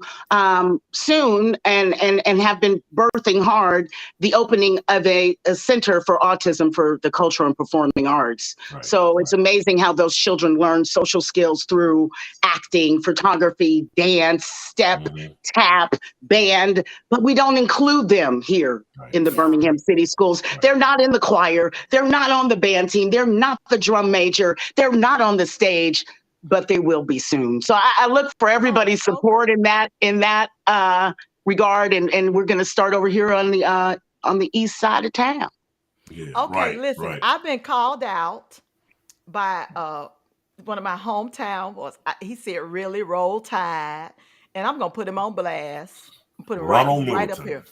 Speaker 5: soon and have been birthing hard the opening of a center for autism for the cultural and performing arts.
Speaker 2: Right,
Speaker 5: so it's amazing how those children learn social skills through acting, photography, dance, step, tap, band, but we don't include them here in the Birmingham City Schools. They're not in the choir. They're not on the band team. They're not the drum major. They're not on the stage, but they will be soon. So I look for everybody's support in that regard. And we're going to start over here on the east side of town.
Speaker 2: Yeah,
Speaker 3: Okay, listen, I've been called out by one of my hometown boys. He said, really, Roll Tide. And I'm going to put him on blast. Put him right up here.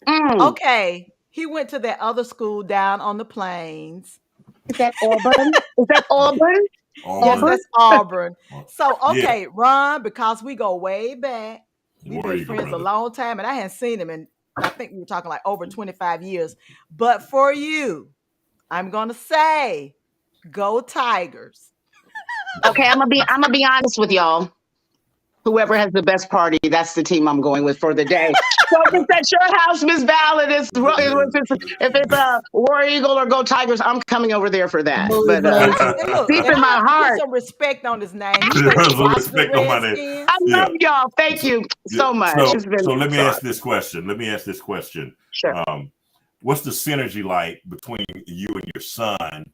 Speaker 3: Okay, he went to that other school down on the plains.
Speaker 5: Is that Auburn? Is that Auburn?
Speaker 3: Yes, that's Auburn. So, okay, Ron, because we go way back. We've been friends a long time, and I hadn't seen him in, I think we were talking like over 25 years. But for you, I'm going to say, go Tigers.
Speaker 5: Okay, I'm gonna be honest with y'all. Whoever has the best party, that's the team I'm going with for the day. So if it's at your house, Miss Ballard, if it's a War Eagle or Go Tigers, I'm coming over there for that. But
Speaker 3: look,
Speaker 5: deep in my heart,
Speaker 3: put some respect on his name.
Speaker 2: Respect on my name.
Speaker 5: I love y'all. Thank you so much.
Speaker 2: So let me ask this question.
Speaker 5: Sure.
Speaker 2: What's the synergy like between you and your son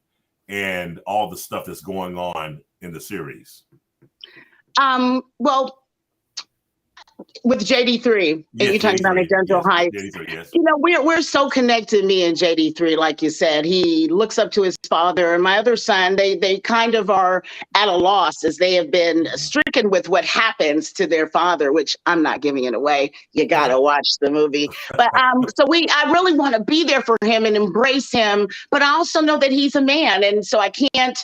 Speaker 2: and all the stuff that's going on in the series?
Speaker 5: Well, with JD3, and you're talking about in Dental Heights.
Speaker 2: JD3, yes.
Speaker 5: We're so connected, me and JD3, like you said. He looks up to his father, and my other son, they kind of are at a loss as they have been stricken with what happens to their father, which I'm not giving it away. You gotta watch the movie. But I really want to be there for him and embrace him, but I also know that he's a man, and so I can't,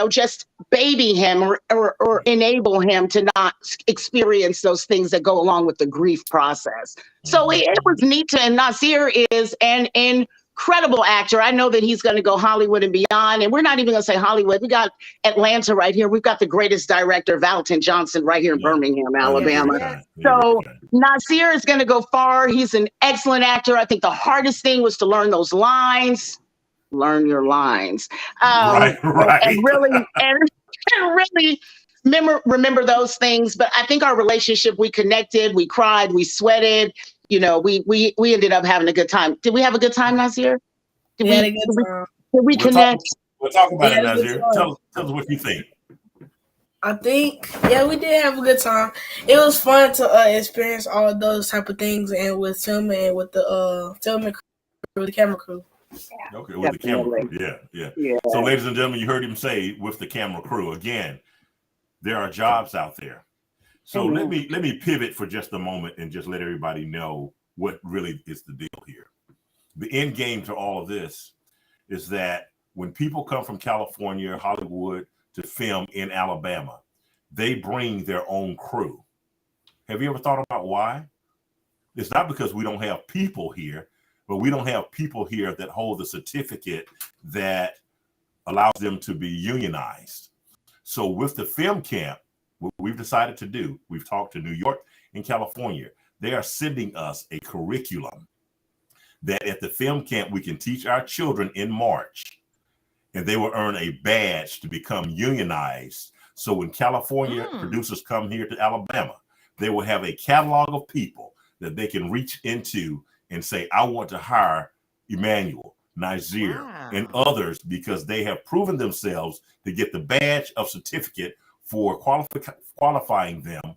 Speaker 5: just baby him or enable him to not experience those things that go along with the grief process. So it was neat and Nasir is an incredible actor. I know that he's going to go Hollywood and beyond. And we're not even going to say Hollywood. We got Atlanta right here. We've got the greatest director, Valentin Johnson, right here in Birmingham, Alabama. So Nasir is going to go far. He's an excellent actor. I think the hardest thing was to learn those lines. Learn your lines.
Speaker 2: Right.
Speaker 5: And really remember those things. But I think our relationship, we connected, we cried, we sweated. We ended up having a good time. Did we have a good time, Nasir? Did we connect?
Speaker 2: We'll talk about it, Nasir. Tell us what you think.
Speaker 4: I think, we did have a good time. It was fun to experience all those type of things, and with filming and with the filming crew, the camera crew.
Speaker 2: Yeah, okay, with definitely. The camera crew. Yeah. So, ladies and gentlemen, you heard him say with the camera crew. Again, there are jobs out there. So let me pivot for just a moment and just let everybody know what really is the deal here. The end game to all of this is that when people come from California, Hollywood to film in Alabama, they bring their own crew. Have you ever thought about why? It's not because we don't have people here, but we don't have people here that hold the certificate that allows them to be unionized. So with the film camp, what we've decided to do, we've talked to New York and California. They are sending us a curriculum that at the film camp, we can teach our children in March, and they will earn a badge to become unionized. So when California producers come here to Alabama, they will have a catalog of people that they can reach into and say, I want to hire Emmanuel, Nasir, and others because they have proven themselves to get the badge of certificate for qualifying them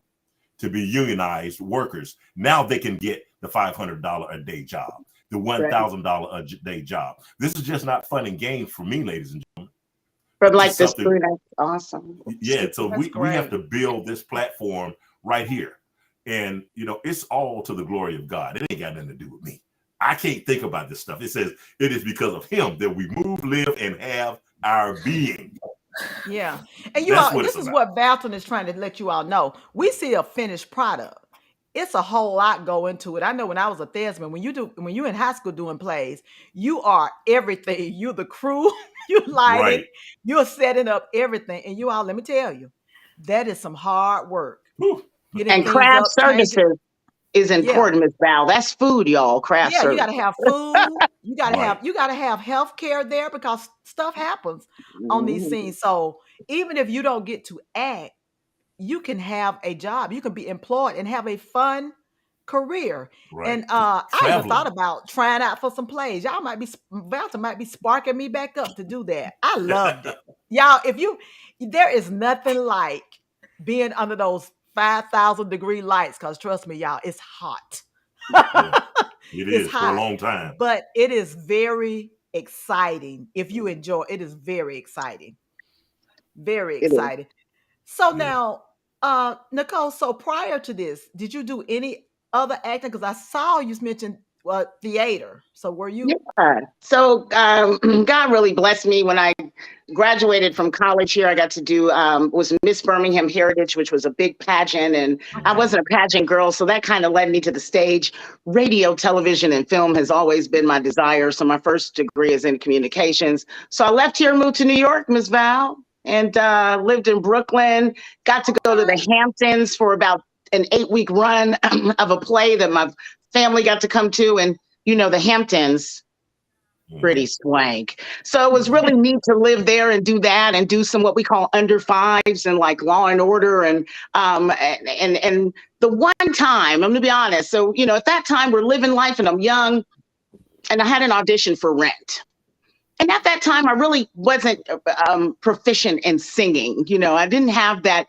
Speaker 2: to be unionized workers. Now they can get the $500 a day job, the $1,000 a day job. This is just not fun and games for me, ladies and gentlemen.
Speaker 5: From like this food, that's awesome.
Speaker 2: Yeah, so
Speaker 3: That's
Speaker 2: we have to build this platform right here. And, it's all to the glory of God. It ain't got nothing to do with me. I can't think about this stuff. It says it is because of him that we move, live, and have our being.
Speaker 3: Yeah. And this is what Valton is trying to let you all know. We see a finished product. It's a whole lot go into it. I know when I was a thespian, when you're in high school doing plays, you are everything. You're the crew, you lighting, you're setting up everything. And you all, let me tell you, that is some hard work.
Speaker 5: And craft services is important, Ms. Val. That's food, y'all. Craft service.
Speaker 3: You gotta have food. You gotta have health care there because stuff happens on these scenes. So even if you don't get to act, you can have a job, you can be employed and have a fun career. And I even thought about trying out for some plays. Valton might be sparking me back up to do that. I loved it. Y'all, there is nothing like being under those 5,000 degree lights, because trust me, y'all, it's hot.
Speaker 2: It is hot for a long time.
Speaker 3: But it is very exciting. If you enjoy it, is very exciting. Very exciting. So now, Nicole, so prior to this, did you do any other acting? Because I saw you mentioned theater. So were you?
Speaker 5: Yeah. So God really blessed me when I graduated from college here. I got to do, was Miss Birmingham Heritage, which was a big pageant. And I wasn't a pageant girl. So that kind of led me to the stage. Radio, television, and film has always been my desire. So my first degree is in communications. So I left here, moved to New York, Ms. Val, and lived in Brooklyn. Got to go to the Hamptons for about an 8-week run of a play that my family got to come to. And, the Hamptons, pretty swank. So it was really neat to live there and do that and do some what we call under fives and like Law and Order. And the one time, I'm going to be honest. So, at that time we're living life and I'm young and I had an audition for Rent. And at that time, I really wasn't proficient in singing. I didn't have that.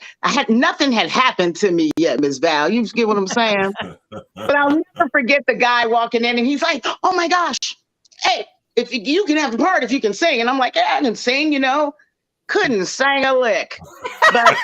Speaker 5: Nothing had happened to me yet, Ms. Val. You get what I'm saying? But I'll never forget the guy walking in and he's like, "Oh my gosh, hey, if you can have the part if you can sing." And I'm like, "Yeah, I can sing, couldn't sing a lick." But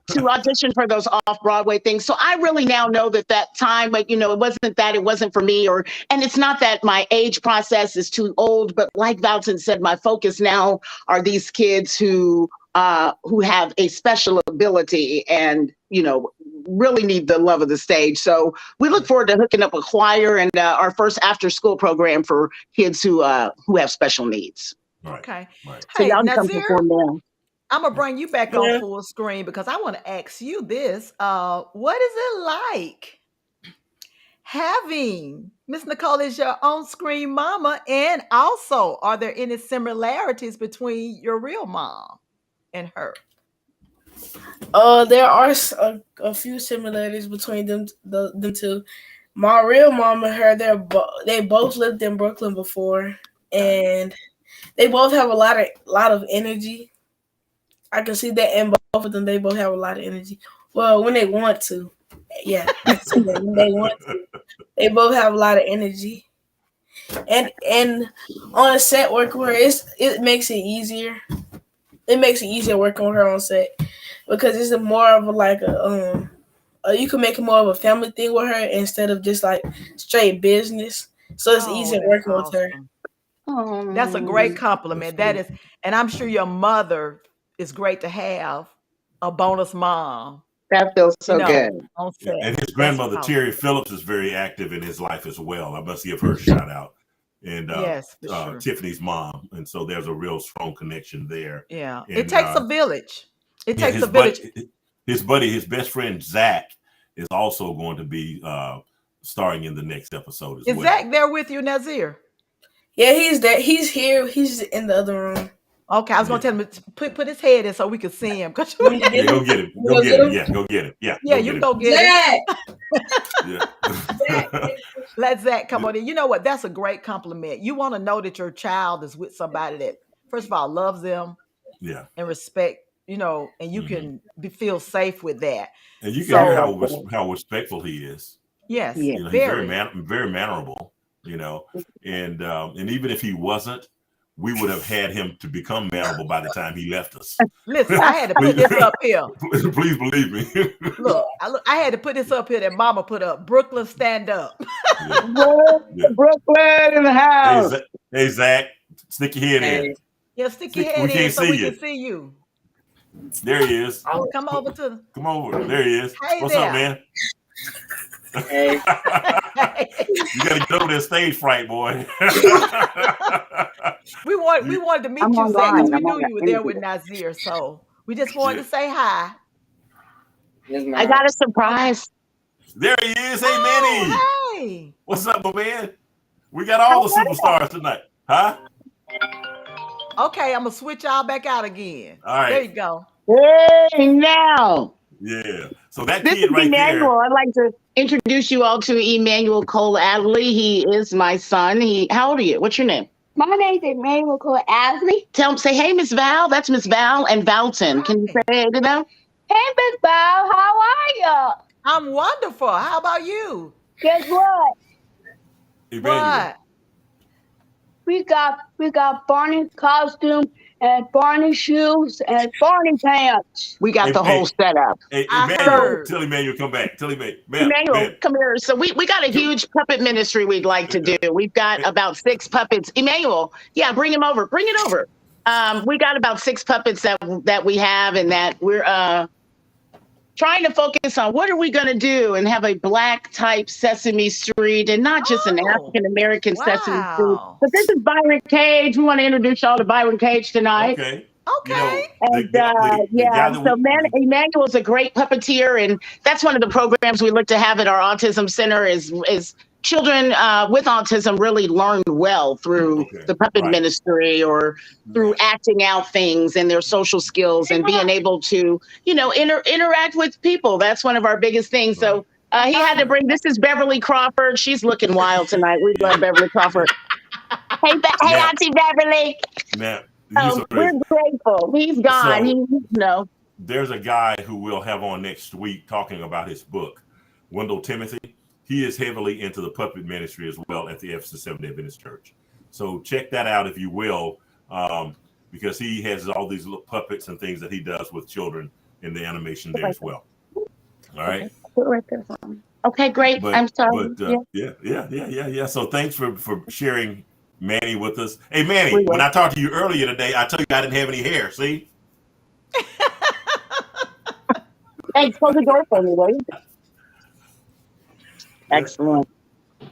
Speaker 5: to audition for those off-Broadway things. So I really now know that time, but it wasn't for me, and it's not that my age process is too old, but like Valton said, my focus now are these kids who have a special ability and, really need the love of the stage. So we look forward to hooking up a choir and our first after-school program for kids who have special needs.
Speaker 2: Right.
Speaker 3: Okay.
Speaker 2: Right.
Speaker 5: So
Speaker 3: Hey,
Speaker 5: y'all can come
Speaker 3: Nazir,
Speaker 5: perform now.
Speaker 3: I'm gonna bring you back on full screen because I want to ask you this. What is it like having Miss Nicole as your on-screen mama? And also, are there any similarities between your real mom and her?
Speaker 4: There are a few similarities between them two. My real mom and her, they both lived in Brooklyn before, and they both have a lot of energy. I can see that in both of them. They both have a lot of energy. Well, when they want to. Yeah, I see that when they want to. They both have a lot of energy. And on a set working with her, it makes it easier. It makes it easier working with her on set because it's more of you can make it more of a family thing with her instead of just like straight business. So it's easier working with her.
Speaker 3: Oh, that's a great compliment. That is, and I'm sure your mother is great to have a bonus mom.
Speaker 5: That feels so good.
Speaker 3: On set.
Speaker 2: And his grandmother, Terry Phillips, is very active in his life as well. I must give her a shout out. And
Speaker 3: yes, sure.
Speaker 2: Tiffany's mom. And so there's a real strong connection there.
Speaker 3: Yeah.
Speaker 2: And,
Speaker 3: it takes a village. It takes a village.
Speaker 2: His best friend, Zach, is also going to be starring in the next episode as well.
Speaker 3: Is Zach there with you, Nazir?
Speaker 4: Yeah, he's there. He's here. He's in the other room.
Speaker 3: Okay, I was gonna tell him to put his head in so we could see him.
Speaker 2: Go get him. Go get him. Yeah, go get him. Yeah,
Speaker 3: you can go get him. Let Zach come on in. You know what? That's a great compliment. You want to know that your child is with somebody that, first of all, loves them, and respect, and you can feel safe with that.
Speaker 2: And you can hear how respectful he is.
Speaker 3: Yes,
Speaker 2: he's very mannerable. And even if he wasn't, we would have had him to become mannerable by the time he left us.
Speaker 3: Listen, I had to put this up here.
Speaker 2: Please believe me.
Speaker 3: Look, I had to put this up here that Mama put up. Brooklyn, stand up.
Speaker 5: Brooklyn in the house.
Speaker 2: Hey, Zach, stick your head in.
Speaker 3: Yeah, stick your head in so we can see you.
Speaker 2: There he is.
Speaker 3: Come over.
Speaker 2: Come over. There he is.
Speaker 3: Hey,
Speaker 2: what's up, man?
Speaker 4: Hey.
Speaker 2: You gotta get over that stage fright, boy.
Speaker 3: we wanted to meet you, Zach, because we knew you were there with Nazir, so we just wanted to say hi.
Speaker 5: I got a surprise.
Speaker 2: There he is. Hey, Manny.
Speaker 3: Hey.
Speaker 2: What's up, my man? We got all the superstars tonight, huh?
Speaker 3: Okay, I'm gonna switch y'all back out again.
Speaker 2: All right.
Speaker 3: There you go.
Speaker 5: Hey, now.
Speaker 2: Yeah. So that
Speaker 5: This
Speaker 2: kid
Speaker 5: is
Speaker 2: right
Speaker 5: Emmanuel.
Speaker 2: there.
Speaker 5: I'd like to introduce you all to Emmanuel Cole Adley. He is my son. How old are you? What's your name?
Speaker 6: My name is Emmanuel Cole Adley.
Speaker 5: Say, hey, Miss Val. That's Miss Val and Valton. Can you say hey to them?
Speaker 6: Hey, Miss Val, how are you?
Speaker 3: I'm wonderful. How about you?
Speaker 6: Guess what?
Speaker 2: Emmanuel.
Speaker 3: What?
Speaker 6: We got Barney costume and Barney shoes and Barney pants.
Speaker 5: We got the whole setup.
Speaker 2: Hey,
Speaker 3: I
Speaker 2: Emmanuel,
Speaker 3: heard.
Speaker 2: tell Emmanuel come back. Tell Emmanuel.
Speaker 5: Emmanuel, come here. So we got a huge puppet ministry we'd like to do. We've got about 6 puppets. Emmanuel, bring him over. Bring it over. We got about 6 puppets that we have, and that we're trying to focus on what are we going to do and have a black type Sesame Street, and not just an African American Sesame Street. But this is Byron Cage. We want to introduce y'all to Byron Cage tonight.
Speaker 2: Okay.
Speaker 5: So Emmanuel's a great puppeteer, and that's one of the programs we look to have at our autism center is children with autism really learn well through the puppet ministry or through acting out things and their social skills and being able to, interact with people. That's one of our biggest things. So he had to bring, this is Beverly Crawford. She's looking wild tonight. We love Beverly Crawford. Hey, Auntie Beverly. We're grateful. He's gone.
Speaker 2: There's a guy who we'll have on next week talking about his book, Wendell Timothy. He is heavily into the puppet ministry as well at the Ephesus Seventh-day Adventist Church. So check that out if you will, because he has all these little puppets and things that he does with children in the animation there as well. All right.
Speaker 5: Okay, great. I'm sorry.
Speaker 2: Yeah. So thanks for sharing Manny with us. Hey, Manny, when I talked to you earlier today, I told you I didn't have any hair. See?
Speaker 5: Hey, close the door for me, will you? Excellent.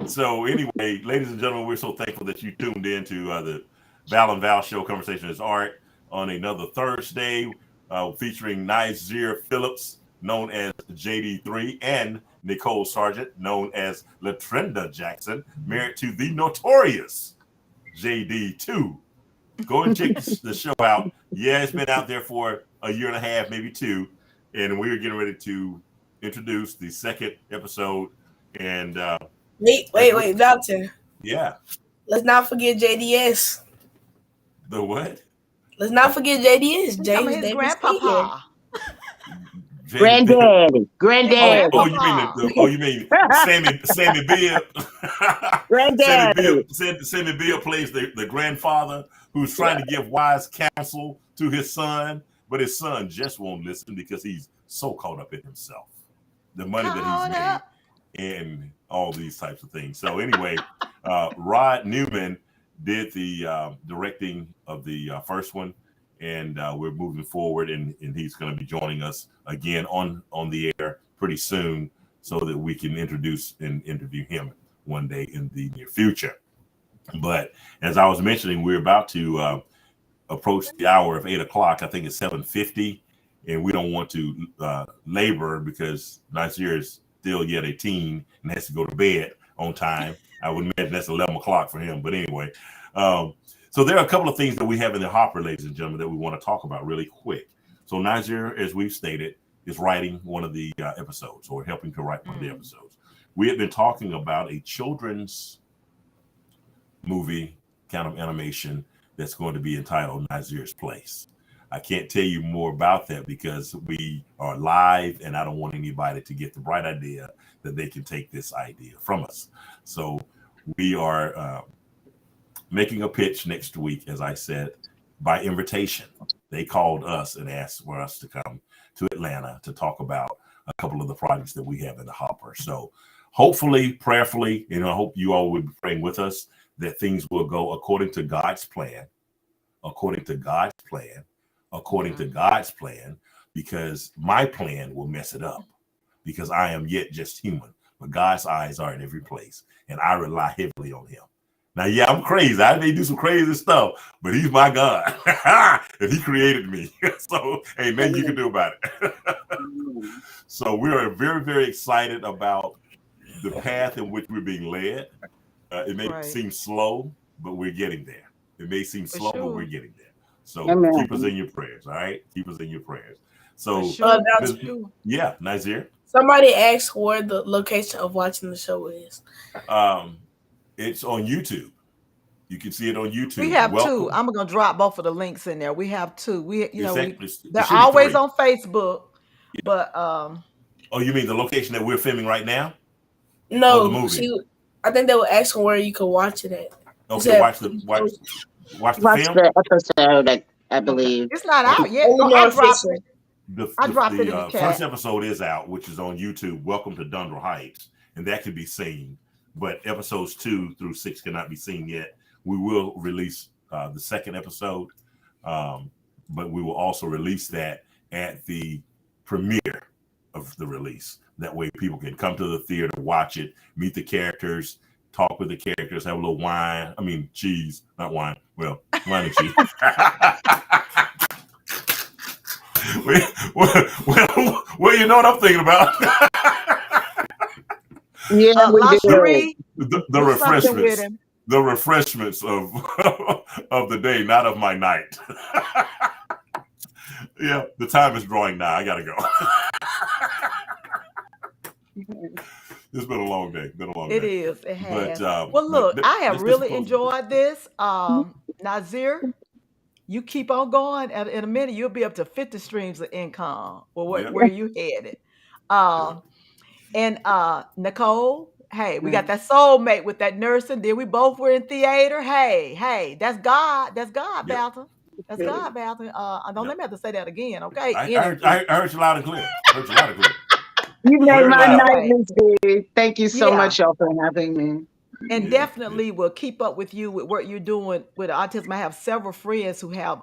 Speaker 2: So anyway, ladies and gentlemen, we're so thankful that you tuned in to the Val and Val Show, Conversation is Art, on another Thursday, featuring Nazir Phillips, known as JD3, and Nicole Sargent, known as Latrenda Jackson, married to the notorious JD2. Go and check the show out. Yeah, it's been out there for a year and a half, maybe 2, and we're getting ready to introduce the 2nd episode. And
Speaker 4: wait, Valton.
Speaker 2: Yeah.
Speaker 4: Let's not forget JDS.
Speaker 2: The what?
Speaker 4: Let's not forget JDS. James
Speaker 3: his
Speaker 4: Davis
Speaker 3: grandpapa.
Speaker 5: Granddaddy.
Speaker 2: You mean Sammy Bibb?
Speaker 5: Granddaddy.
Speaker 2: Sammy Bibb plays the grandfather who's trying to give wise counsel to his son, but his son just won't listen because he's so caught up in himself. The money that he's made. And all these types of things. So anyway, Rod Newman did the directing of the first one, and we're moving forward, and he's going to be joining us again on the air pretty soon, so that we can introduce and interview him one day in the near future. But as I was mentioning, we're about to approach the hour of 8 o'clock. I think it's 7:50, and we don't want to labor because Nazir is still yet a teen and has to go to bed on time. I would imagine that's 11 o'clock for him. But anyway, so there are a couple of things that we have in the hopper, ladies and gentlemen, that we want to talk about really quick. So Nazir, as we've stated, is writing one of the episodes, or helping to write one of the episodes. We had been talking about a children's movie kind of animation that's going to be entitled Nazir's Place. I can't tell you more about that because we are live and I don't want anybody to get the bright idea that they can take this idea from us. So we are making a pitch next week, as I said, by invitation. They called us and asked for us to come to Atlanta to talk about a couple of the projects that we have in the hopper. So hopefully, prayerfully, I hope you all will be praying with us that things will go according to God's plan, according to God's plan, according to God's plan, because my plan will mess it up because I am yet just human, but God's eyes are in every place and I rely heavily on him. Now, yeah, I'm crazy. I may do some crazy stuff, but he's my God and he created me. So, hey, nothing you can do about it. So we are very, very excited about the path in which we're being led. It may seem slow, but we're getting there. It may seem slow, but we're getting there. So keep us in your prayers, all right? Keep us in your prayers. So, yeah, Nazir.
Speaker 4: Somebody asked where the location of watching the show is.
Speaker 2: It's on YouTube. You can see it on YouTube.
Speaker 3: We have two. I'm gonna drop both of the links in there. We have two. They're
Speaker 2: should
Speaker 3: always on Facebook, but
Speaker 2: oh, you mean the location that we're filming right now?
Speaker 4: No, I think they were asking where you could watch it at.
Speaker 2: Okay, watch the film.
Speaker 5: The episode, I believe.
Speaker 3: It's not out yet. I dropped it in the chat.
Speaker 2: First episode is out, which is on YouTube. Welcome to Dundre Heights, and that can be seen. But episodes 2 through 6 cannot be seen yet. We will release the second episode, but we will also release that at the premiere of the release. That way people can come to the theater, watch it, meet the characters, talk with the characters, have a little wine. I mean, cheese, not wine. Well, wine and cheese. well, you know what I'm thinking about.
Speaker 5: Yeah,
Speaker 2: the refreshments. The refreshments of of the day, not of my night. Yeah, the time is drawing nigh. I gotta go. It's been a long day.
Speaker 3: It is. It has.
Speaker 2: But,
Speaker 3: well, look, I have really enjoyed this. Nazir, you keep on going. In a minute, you'll be up to 50 streams of income. Well, where you headed? And Nicole, hey, we got that soulmate with that nursing. Then we both were in theater. Hey, that's God. That's God, Balton. That's God, Balton. Don't let me have to say that again, okay?
Speaker 2: I heard you loud and clear.
Speaker 5: You made my night, Miss B. Thank you so much, y'all, for having me.
Speaker 3: And definitely will keep up with you with what you're doing with autism. I have several friends who have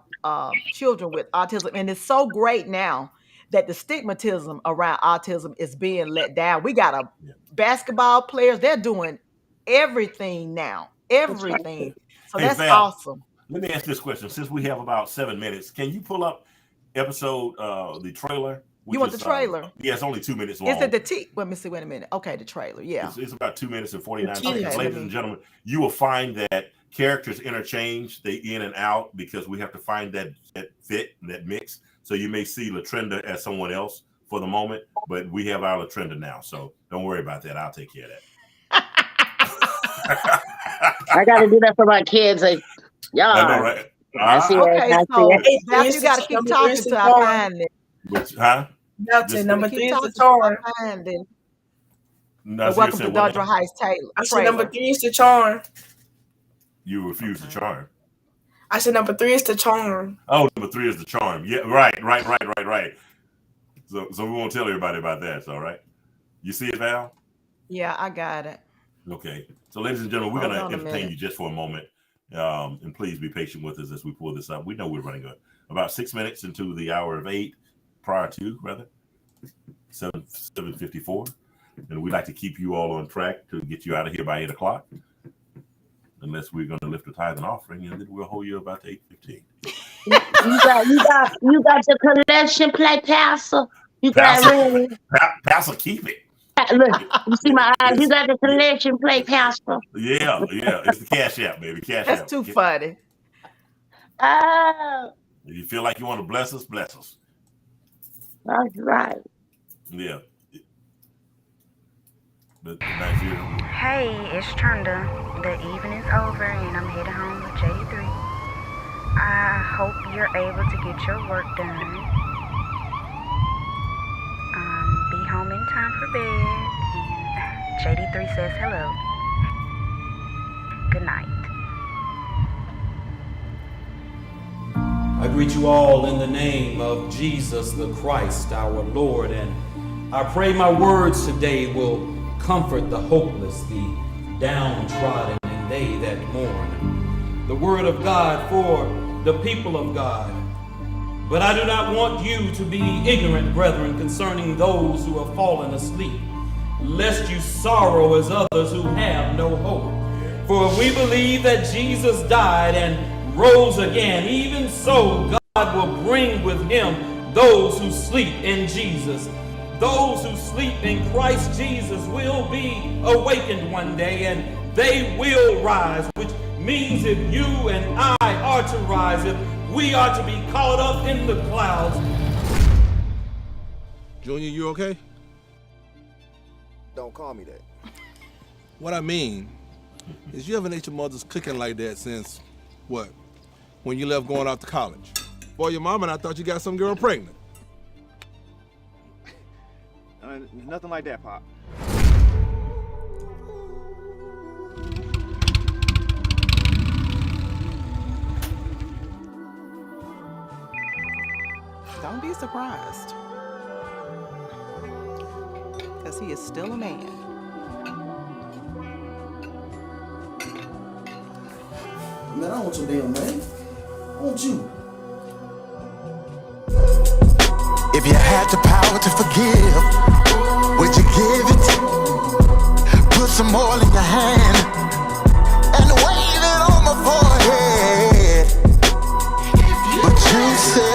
Speaker 3: children with autism, and it's so great now that the stigmatism around autism is being let down. We got basketball players; they're doing everything now, everything. So that's
Speaker 2: Val,
Speaker 3: awesome.
Speaker 2: Let me ask this question: since we have about 7 minutes, can you pull up episode the trailer?
Speaker 3: You want the trailer?
Speaker 2: Yeah, it's only 2 minutes long.
Speaker 3: Is it the Let me see. Wait a minute. Okay, the trailer. Yeah,
Speaker 2: it's about 2 minutes and 49 seconds. Ladies and gentlemen, you will find that characters interchange, they in and out because we have to find that fit, that mix. So you may see Latrenda as someone else for the moment, but we have our Latrenda now, so don't worry about that. I'll take care of that.
Speaker 5: I got to do that for my kids. I know,
Speaker 2: right?
Speaker 3: Now you got to keep talking to I find it.
Speaker 2: Huh?
Speaker 4: Number 3 is the charm.
Speaker 3: Welcome to Dundre Heights, Taylor.
Speaker 4: I said number 3 is the charm.
Speaker 2: You refuse the charm.
Speaker 4: I said number 3 is the charm.
Speaker 2: Oh, number 3 is the charm. Yeah, right. So we won't tell everybody about that. All right. You see it, Val?
Speaker 3: Yeah, I got it.
Speaker 2: Okay. So, ladies and gentlemen, we're going to entertain you just for a moment. And please be patient with us as we pull this up. We know we're running about 6 minutes into the hour of 8, prior to, rather, 7:54. And we'd like to keep you all on track to get you out of here by 8 o'clock. Unless we're going to lift a tithe and offering, and then we'll hold you about to 8:15.
Speaker 5: You got your collection plate, Pastor. You got ready.
Speaker 2: Pastor, keep it.
Speaker 5: Look, you see my eyes. You got the collection plate, Pastor.
Speaker 2: Yeah. It's the Cash App, baby. Cash App.
Speaker 3: That's too funny.
Speaker 5: Oh.
Speaker 2: If you feel like you want to bless us, bless us.
Speaker 5: That's right.
Speaker 2: Yeah. But Nigeria.
Speaker 7: Hey, it's Trunda. The evening is over and I'm heading home with JD3. I hope you're able to get your work done. Be home in time for bed. And JD3 says hello. Good night.
Speaker 8: I greet you all in the name of Jesus the Christ, our Lord, and I pray my words today will comfort the hopeless, the downtrodden, and they that mourn. The word of God for the people of God. But I do not want you to be ignorant, brethren, concerning those who have fallen asleep, lest you sorrow as others who have no hope. For we believe that Jesus died and rose again, even so God will bring with him those who sleep in Jesus. Those who sleep in Christ Jesus will be awakened one day, and they will rise, which means if you and I are to rise, if we are to be caught up in the clouds.
Speaker 9: Junior, you okay?
Speaker 10: Don't call me that.
Speaker 9: What I mean is you haven't ate your mother's cooking like that since, what, when you left going off to college? Boy, your mama and I thought you got some girl pregnant.
Speaker 10: Nothing like that, Pop.
Speaker 11: Don't be surprised, because he is still a man.
Speaker 12: Man, I want your damn man. I want you.
Speaker 13: If you had the power to forgive, would you give it? Put some oil in your hand and wave it on my forehead. But you say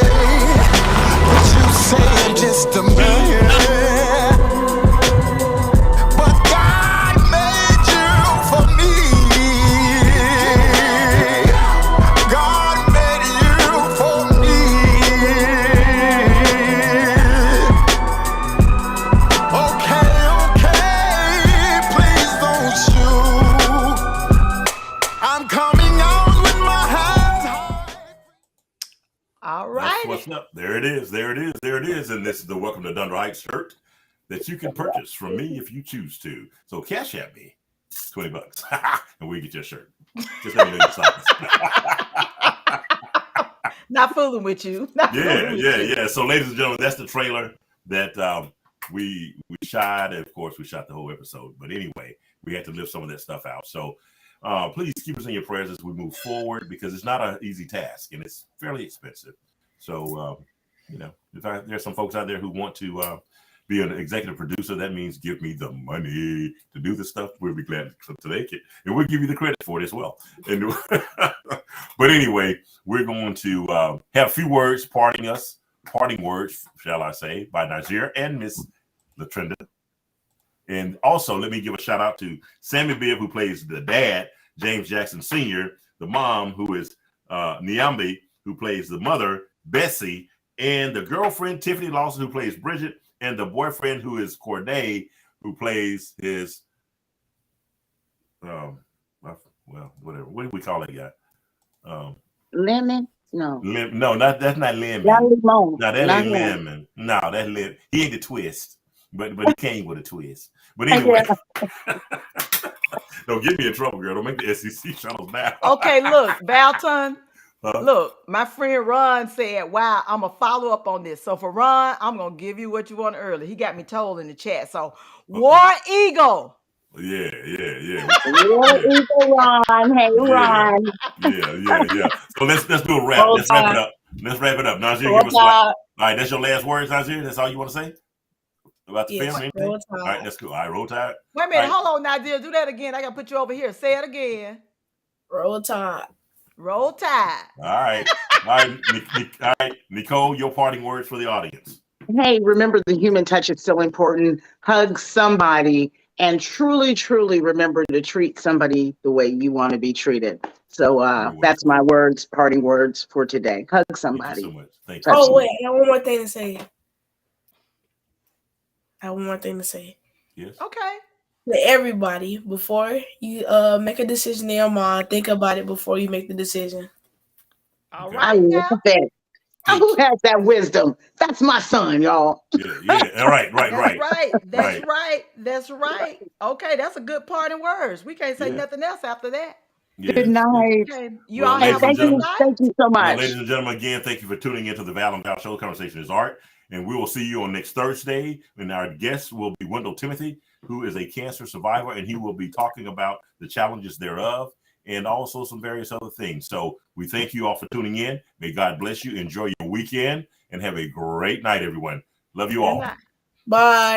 Speaker 13: I'm just a man. But God made you for me. God made you for me. Okay, please don't shoot. I'm coming out with my hands high.
Speaker 3: All
Speaker 2: That's
Speaker 3: right.
Speaker 2: what's up. There it is. There it is. There it is. And this is the Welcome to Thunder Heights shirt that you can purchase from me if you choose to. So cash at me $20 and we get your shirt. Just let me know your size.
Speaker 3: Not fooling with you.
Speaker 2: Yeah. So, ladies and gentlemen, that's the trailer that we shot. And of course, we shot the whole episode. But anyway, we had to lift some of that stuff out. So please keep us in your prayers as we move forward, because it's not an easy task and it's fairly expensive. So, if there's some folks out there who want to be an executive producer, that means give me the money to do this stuff. We'll be glad to take it, and we'll give you the credit for it as well. And but anyway, we're going to have a few words parting words, shall I say, by Nigeria and Miss Latrinda. And also, let me give a shout out to Sammy Bibb, who plays the dad, James Jackson Sr., the mom, who is Nyambi, who plays the mother, Bessie, and the girlfriend, Tiffany Lawson, who plays Bridget, and the boyfriend, who is Corday, who plays his, whatever. What do we call that guy?
Speaker 5: Lemon? No.
Speaker 2: No, that's not Lemon.
Speaker 5: Lemon.
Speaker 2: No, that ain't Lemon. No, that's Lemon. He ain't the twist, but he came with a twist. But anyway, don't get me in trouble, girl. Don't make the SEC channels now.
Speaker 3: Okay, look, Valton. Look, my friend Ron said, wow, I'm going to follow up on this. So for Ron, I'm going to give you what you want early. He got me told in the chat. So, War Eagle.
Speaker 2: Yeah.
Speaker 5: War Eagle Ron. Hey, Ron.
Speaker 2: Yeah. So let's do a wrap. Let's wrap it up. Nazir, give us all right, that's your last words, Nazir? That's all you want to say? About the family? All right, that's cool. All right, roll tide.
Speaker 3: Wait a minute. Hold on, Nazir. Do that again. I got to put you over here. Say it again.
Speaker 4: Roll Tide.
Speaker 3: Roll Tide.
Speaker 2: All right, Nicole, your parting words for the audience.
Speaker 5: Hey, remember the human touch is so important. Hug somebody and truly, truly remember to treat somebody the way you want to be treated. So that's my parting words for today. Hug somebody.
Speaker 2: Thank you so much. Thank you.
Speaker 4: Oh, wait, I got one more thing to say. I have one more thing to say.
Speaker 2: Yes.
Speaker 3: Okay.
Speaker 4: To everybody, before you make a decision in your mind, think about it before you make the decision.
Speaker 3: All
Speaker 2: Okay.
Speaker 5: I
Speaker 3: right now.
Speaker 5: love it. Who has that wisdom? That's my son, y'all.
Speaker 2: Yeah. All right.
Speaker 3: That's right. That's
Speaker 2: Right.
Speaker 3: right. That's right. Okay, that's a good parting words. We can't say
Speaker 2: Yeah.
Speaker 3: nothing else after that.
Speaker 2: Yes.
Speaker 5: Good night.
Speaker 3: Okay, you
Speaker 2: Well,
Speaker 3: all
Speaker 5: Hey,
Speaker 3: have a
Speaker 2: ladies and
Speaker 5: thank
Speaker 3: good
Speaker 2: gentlemen.
Speaker 5: you.
Speaker 3: night.
Speaker 5: Thank you so
Speaker 2: Well,
Speaker 5: much.
Speaker 2: ladies and gentlemen, again, thank you for tuning into the Val and Val Show. Conversation is art. And we will see you on next Thursday. And our guest will be Wendell Timothy, who is a cancer survivor, and he will be talking about the challenges thereof and also some various other things. So we thank you all for tuning in. May God bless you. Enjoy your weekend and have a great night, everyone. Love you
Speaker 3: Good
Speaker 2: all.
Speaker 3: night.
Speaker 4: Bye.